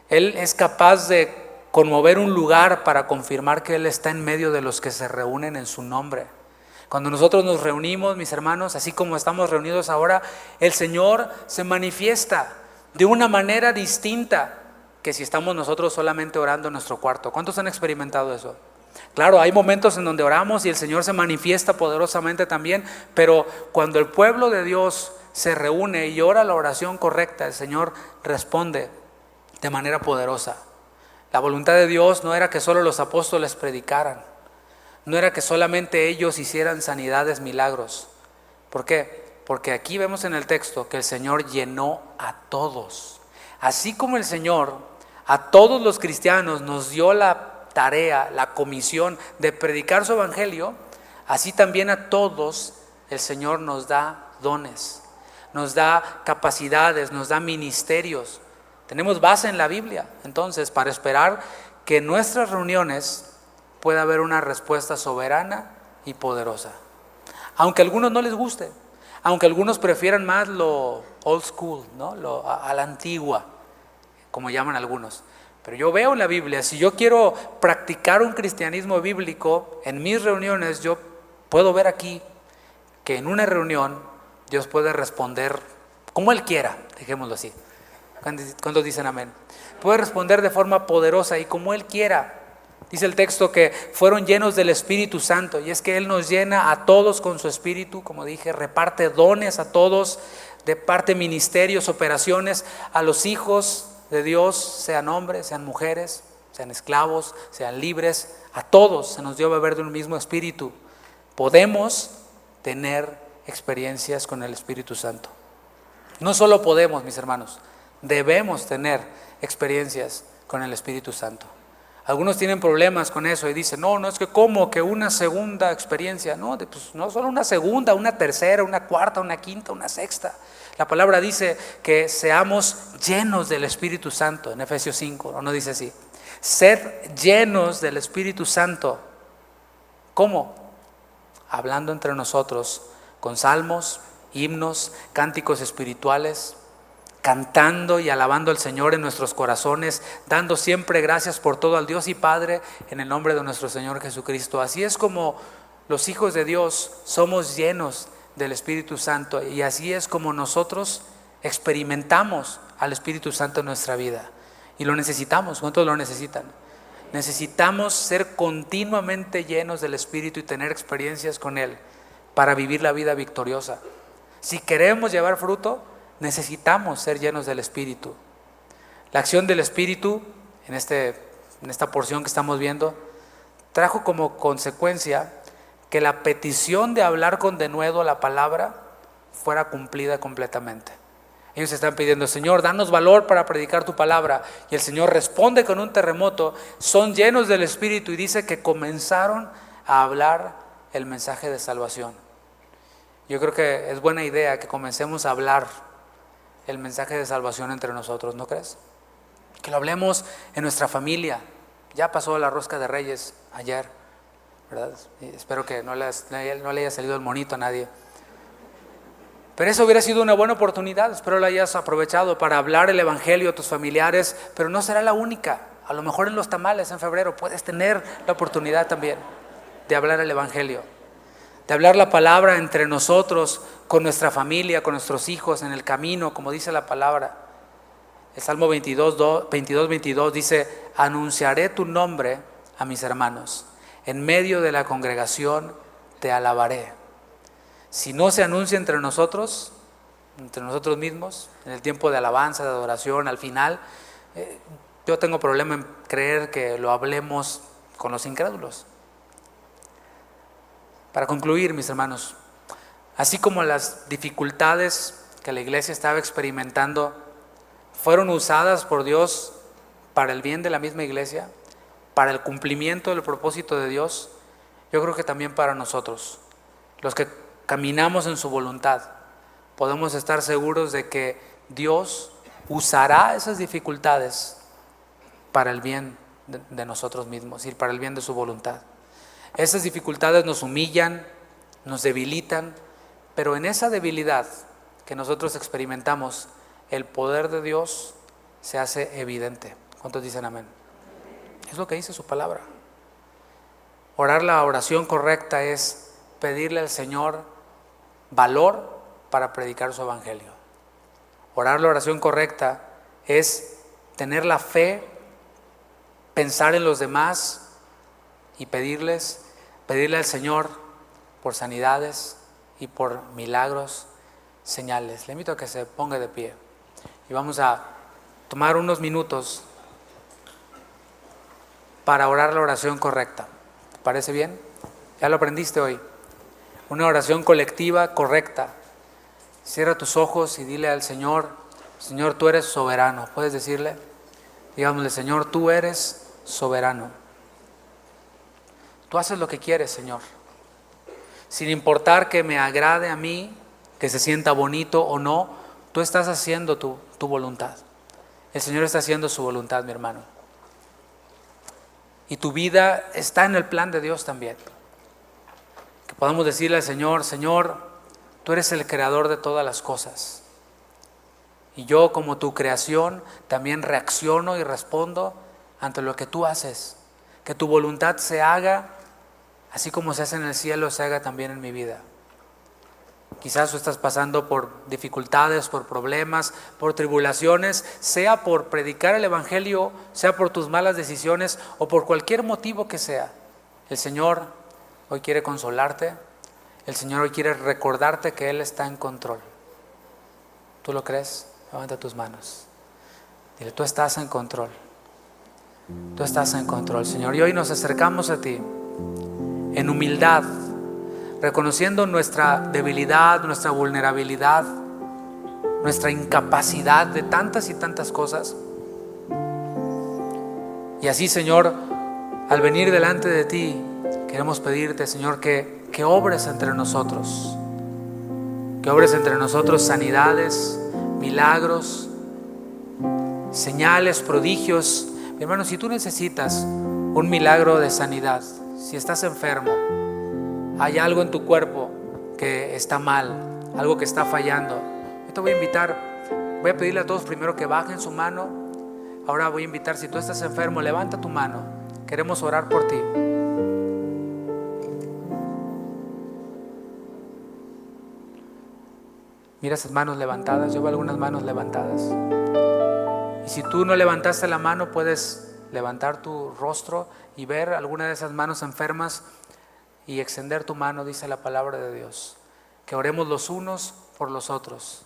Él es capaz de conmover un lugar para confirmar que Él está en medio de los que se reúnen en su nombre. Cuando nosotros nos reunimos, mis hermanos, así como estamos reunidos ahora, el Señor se manifiesta de una manera distinta que si estamos nosotros solamente orando en nuestro cuarto. ¿Cuántos han experimentado eso? Claro, hay momentos en donde oramos y el Señor se manifiesta poderosamente también, pero cuando el pueblo de Dios se reúne y ora la oración correcta, el Señor responde de manera poderosa. La voluntad de Dios no era que solo los apóstoles predicaran, no era que solamente ellos hicieran sanidades, milagros. ¿Por qué? Porque aquí vemos en el texto que el Señor llenó a todos. Así como el Señor a todos los cristianos nos dio la tarea, la comisión de predicar su evangelio, así también a todos el Señor nos da dones, nos da capacidades, nos da ministerios. Tenemos base en la Biblia, entonces, para esperar que en nuestras reuniones pueda haber una respuesta soberana y poderosa. Aunque a algunos no les guste, aunque algunos prefieran más lo old school, ¿no? A la antigua, como llaman algunos. Pero yo veo en la Biblia, si yo quiero practicar un cristianismo bíblico, en mis reuniones yo puedo ver aquí que en una reunión Dios puede responder como Él quiera, dejémoslo así. ¿Cuántos dicen amén? Puede responder de forma poderosa y como Él quiera. Dice el texto que fueron llenos del Espíritu Santo, y es que Él nos llena a todos con su Espíritu, como dije, reparte dones a todos, reparte ministerios, operaciones a los hijos de Dios, sean hombres, sean mujeres, sean esclavos, sean libres, a todos se nos dio a beber de un mismo Espíritu. Podemos tener experiencias con el Espíritu Santo. No solo podemos, mis hermanos, debemos tener experiencias con el Espíritu Santo. Algunos tienen problemas con eso y dicen, no es que ¿cómo? Que una segunda experiencia. No, pues no solo una segunda, una tercera, una cuarta, una quinta, una sexta. La palabra dice que seamos llenos del Espíritu Santo en Efesios 5, ¿no dice así? Ser llenos del Espíritu Santo. ¿Cómo? Hablando entre nosotros con salmos, himnos, cánticos espirituales, cantando y alabando al Señor en nuestros corazones, dando siempre gracias por todo al Dios y Padre en el nombre de nuestro Señor Jesucristo. Así es como los hijos de Dios somos llenos del Espíritu Santo, y así es como nosotros experimentamos al Espíritu Santo en nuestra vida, y lo necesitamos. ¿Cuántos lo necesitan? Necesitamos ser continuamente llenos del Espíritu y tener experiencias con Él para vivir la vida victoriosa. Si queremos llevar fruto, necesitamos ser llenos del Espíritu. La acción del Espíritu en esta porción que estamos viendo trajo como consecuencia que la petición de hablar con denuedo la palabra fuera cumplida completamente. Ellos están pidiendo, Señor, danos valor para predicar tu palabra, y el Señor responde con un terremoto. Son llenos del Espíritu y dice que comenzaron a hablar el mensaje de salvación. Yo creo que es buena idea que comencemos a hablar el mensaje de salvación entre nosotros, ¿no crees? Que lo hablemos en nuestra familia. Ya pasó la rosca de Reyes ayer, ¿verdad? Y espero que no le haya salido el monito a nadie. Pero eso hubiera sido una buena oportunidad. Espero la hayas aprovechado para hablar el evangelio a tus familiares, pero no será la única. A lo mejor en los tamales en febrero puedes tener la oportunidad también de hablar el evangelio, de hablar la palabra entre nosotros, con nuestra familia, con nuestros hijos, en el camino, como dice la palabra. El Salmo 22 dice, anunciaré tu nombre a mis hermanos, en medio de la congregación te alabaré. Si no se anuncia entre nosotros mismos, en el tiempo de alabanza, de adoración, al final, yo tengo problema en creer que lo hablemos con los incrédulos. Para concluir, mis hermanos, así como las dificultades que la iglesia estaba experimentando fueron usadas por Dios para el bien de la misma iglesia, para el cumplimiento del propósito de Dios, yo creo que también para nosotros, los que caminamos en su voluntad, podemos estar seguros de que Dios usará esas dificultades para el bien de nosotros mismos y para el bien de su voluntad. Esas dificultades nos humillan, nos debilitan, pero en esa debilidad que nosotros experimentamos el poder de Dios se hace evidente. ¿Cuántos dicen amén? Es lo que dice su palabra. Orar la oración correcta es pedirle al Señor valor para predicar su evangelio. Orar la oración correcta es tener la fe, pensar en los demás y pedirle al Señor por sanidades y por milagros, señales. Le invito a que se ponga de pie y vamos a tomar unos minutos para orar la oración correcta. ¿Te parece bien? Ya lo aprendiste hoy. Una oración colectiva correcta. Cierra tus ojos y dile al Señor: Señor, tú eres soberano. ¿Puedes decirle? Digámosle: Señor, tú eres soberano. Tú haces lo que quieres, Señor. Sin importar que me agrade a mí, que se sienta bonito o no, tú estás haciendo tu voluntad. El Señor está haciendo su voluntad, mi hermano. Y tu vida está en el plan de Dios también. Que podamos decirle al Señor: Señor, tú eres el creador de todas las cosas. Y yo, como tu creación, también reacciono y respondo ante lo que tú haces. Que tu voluntad se haga, así como se hace en el cielo, se haga también en mi vida. Quizás tú estás pasando por dificultades, por problemas, por tribulaciones, sea por predicar el evangelio, sea por tus malas decisiones o por cualquier motivo que sea. El Señor hoy quiere consolarte. El Señor hoy quiere recordarte que Él está en control. ¿Tú lo crees? Levanta tus manos. Dile: tú estás en control. Tú estás en control, Señor. Y hoy nos acercamos a ti en humildad, reconociendo nuestra debilidad, nuestra vulnerabilidad, nuestra incapacidad de tantas y tantas cosas. Y así, Señor, al venir delante de ti, queremos pedirte, Señor, que obres entre nosotros. Que obres entre nosotros sanidades, milagros, señales, prodigios. Mi hermano, si tú necesitas un milagro de sanidad, si estás enfermo, hay algo en tu cuerpo que está mal, algo que está fallando, yo te voy a invitar, voy a pedirle a todos primero que bajen su mano. Ahora voy a invitar, si tú estás enfermo, levanta tu mano, queremos orar por ti. Mira esas manos levantadas, yo veo algunas manos levantadas. Y si tú no levantaste la mano, puedes levantar tu rostro y ver alguna de esas manos enfermas y extender tu mano, dice la palabra de Dios. Que oremos los unos por los otros,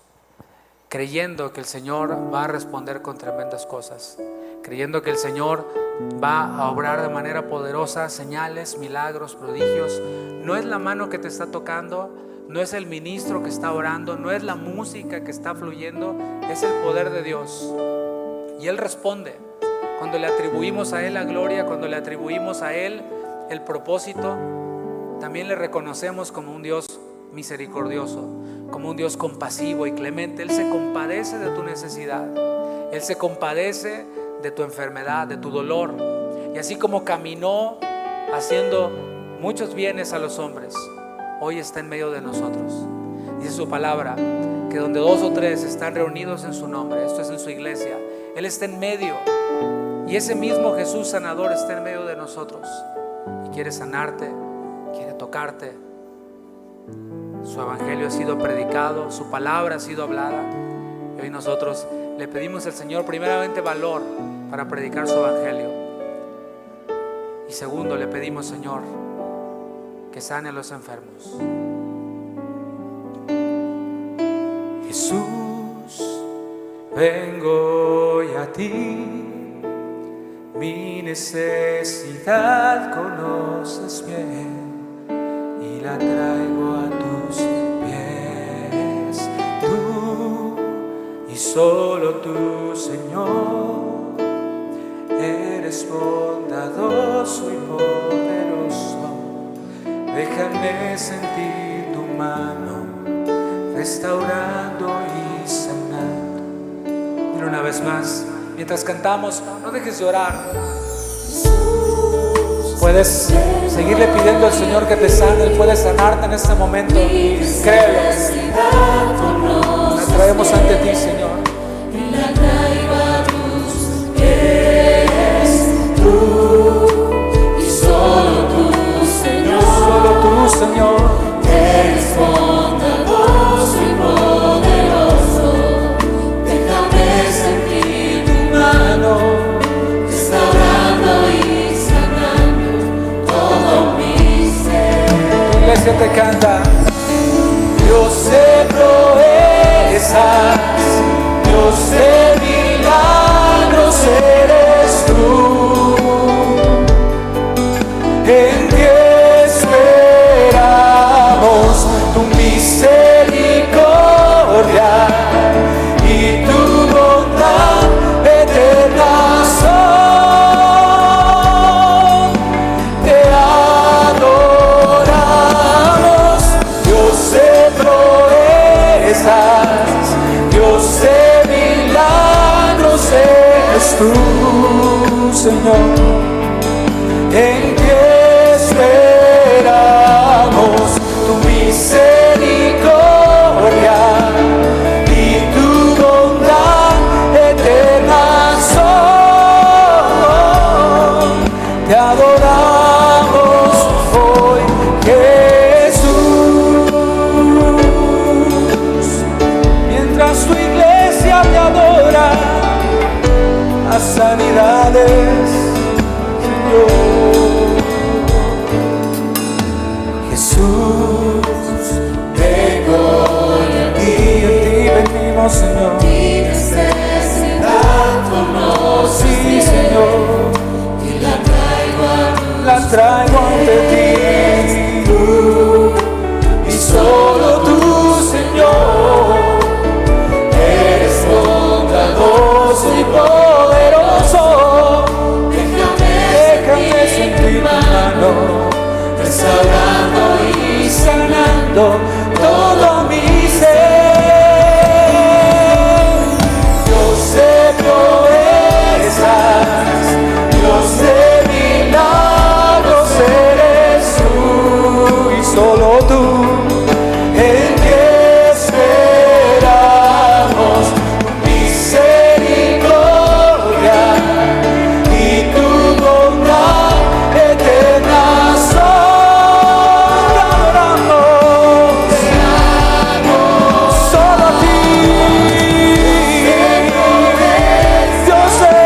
creyendo que el Señor va a responder con tremendas cosas, creyendo que el Señor va a obrar de manera poderosa, señales, milagros, prodigios. No es la mano que te está tocando, no es el ministro que está orando, no es la música que está fluyendo, es el poder de Dios. Y Él responde. Cuando le atribuimos a Él la gloria, cuando le atribuimos a Él el propósito, también le reconocemos como un Dios misericordioso, como un Dios compasivo y clemente. Él se compadece de tu necesidad, Él se compadece de tu enfermedad, de tu dolor. Y así como caminó haciendo muchos bienes a los hombres, hoy está en medio de nosotros. Dice su palabra que donde 2 o 3 están reunidos en su nombre, esto es en su iglesia, Él está en medio. Y ese mismo Jesús sanador está en medio de nosotros y quiere sanarte, quiere tocarte. Su evangelio ha sido predicado, su palabra ha sido hablada. Y hoy nosotros le pedimos al Señor primeramente valor para predicar su evangelio. Y segundo, le pedimos, Señor, que sane a los enfermos. Jesús, vengo hoy a ti. Mi necesidad conoces bien y la traigo a tus pies. Tú y solo tú, Señor, eres bondadoso y poderoso. Déjame sentir tu mano restaurando y sanando. Dile una vez más. Mientras cantamos, no dejes de orar. Puedes seguirle pidiendo al Señor que te sane. Él puede sanarte en este momento. Créelo. La traemos ante ti, Señor. gente canta. Dios de proezas, Dios de milagros eres tú. En ti esperamos tu misericordia y tu bondad eterna son. Te adoramos, Dios de proezas, Dios de milagros eres tú, Señor. En ti esperamos tu misericordia y tu bondad eterna son. Te adoramos hoy, Jesús. Mientras tu iglesia te adora, a sanidades, Jesús, vengo y a ti venimos, Señor. Mi necesidad conoces, Sí, Señor, y la traigo ante ti. Tú y solo tú, Señor, eres bondadoso y poderoso. Déjame sentir tu mano, restaurando y sanando todo mi ser. Dios de proezas, Dios de milagros eres tú y solo tú. En ti esperamos tu misericordia y tu bondad eterna son. Te adoramos, solo a ti, Dios de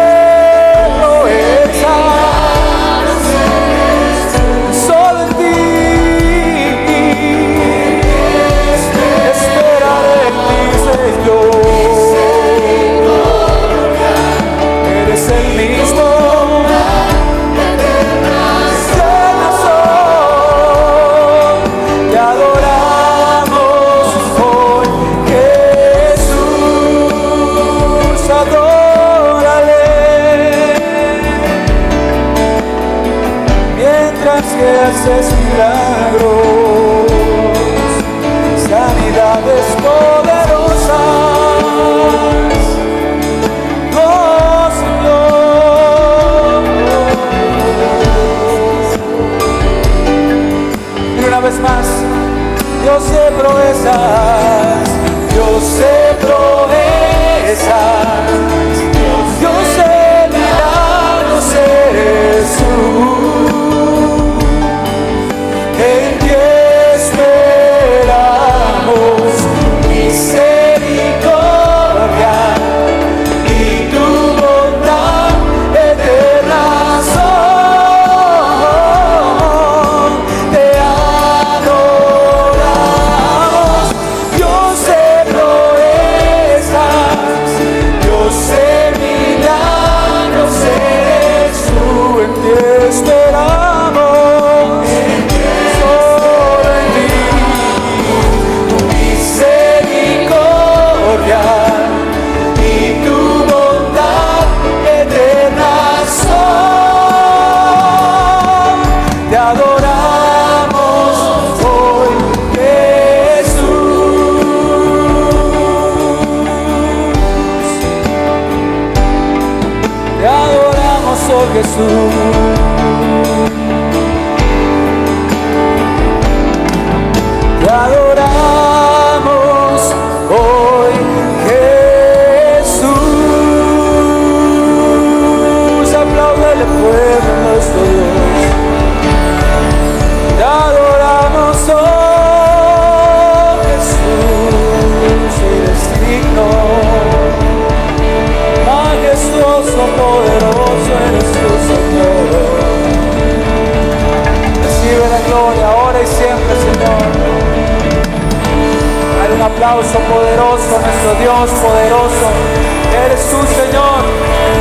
proezas, solo en ti esperaré en ti, Señor. Eres el mismo te adoramos hoy, Jesús, adórale. Mientras que haces milagros, sanidades poderosas, oh Señor. Y una vez más, Dios de proezas, Dios de proezas, Dios de milagros eres tú. En ti esperamos misericordia y tu bondad eterna son. Te adoramos, Dios de proezas, Dios de milagros eres tú. En ti esperamos, solo en ti, tu misericordia y tu bondad eterna son. Te adoramos hoy, Jesús. Te adoramos hoy, Jesús. Te adoramos hoy, Jesús. Apláudele, pueblo nuestro Dios. Te adoramos hoy, Jesús. Eres digno, majestuoso, poderoso eres tu Señor. Recibe la gloria ahora y siempre, Señor. aplauso poderoso a nuestro Dios poderoso. Eres tú, Señor.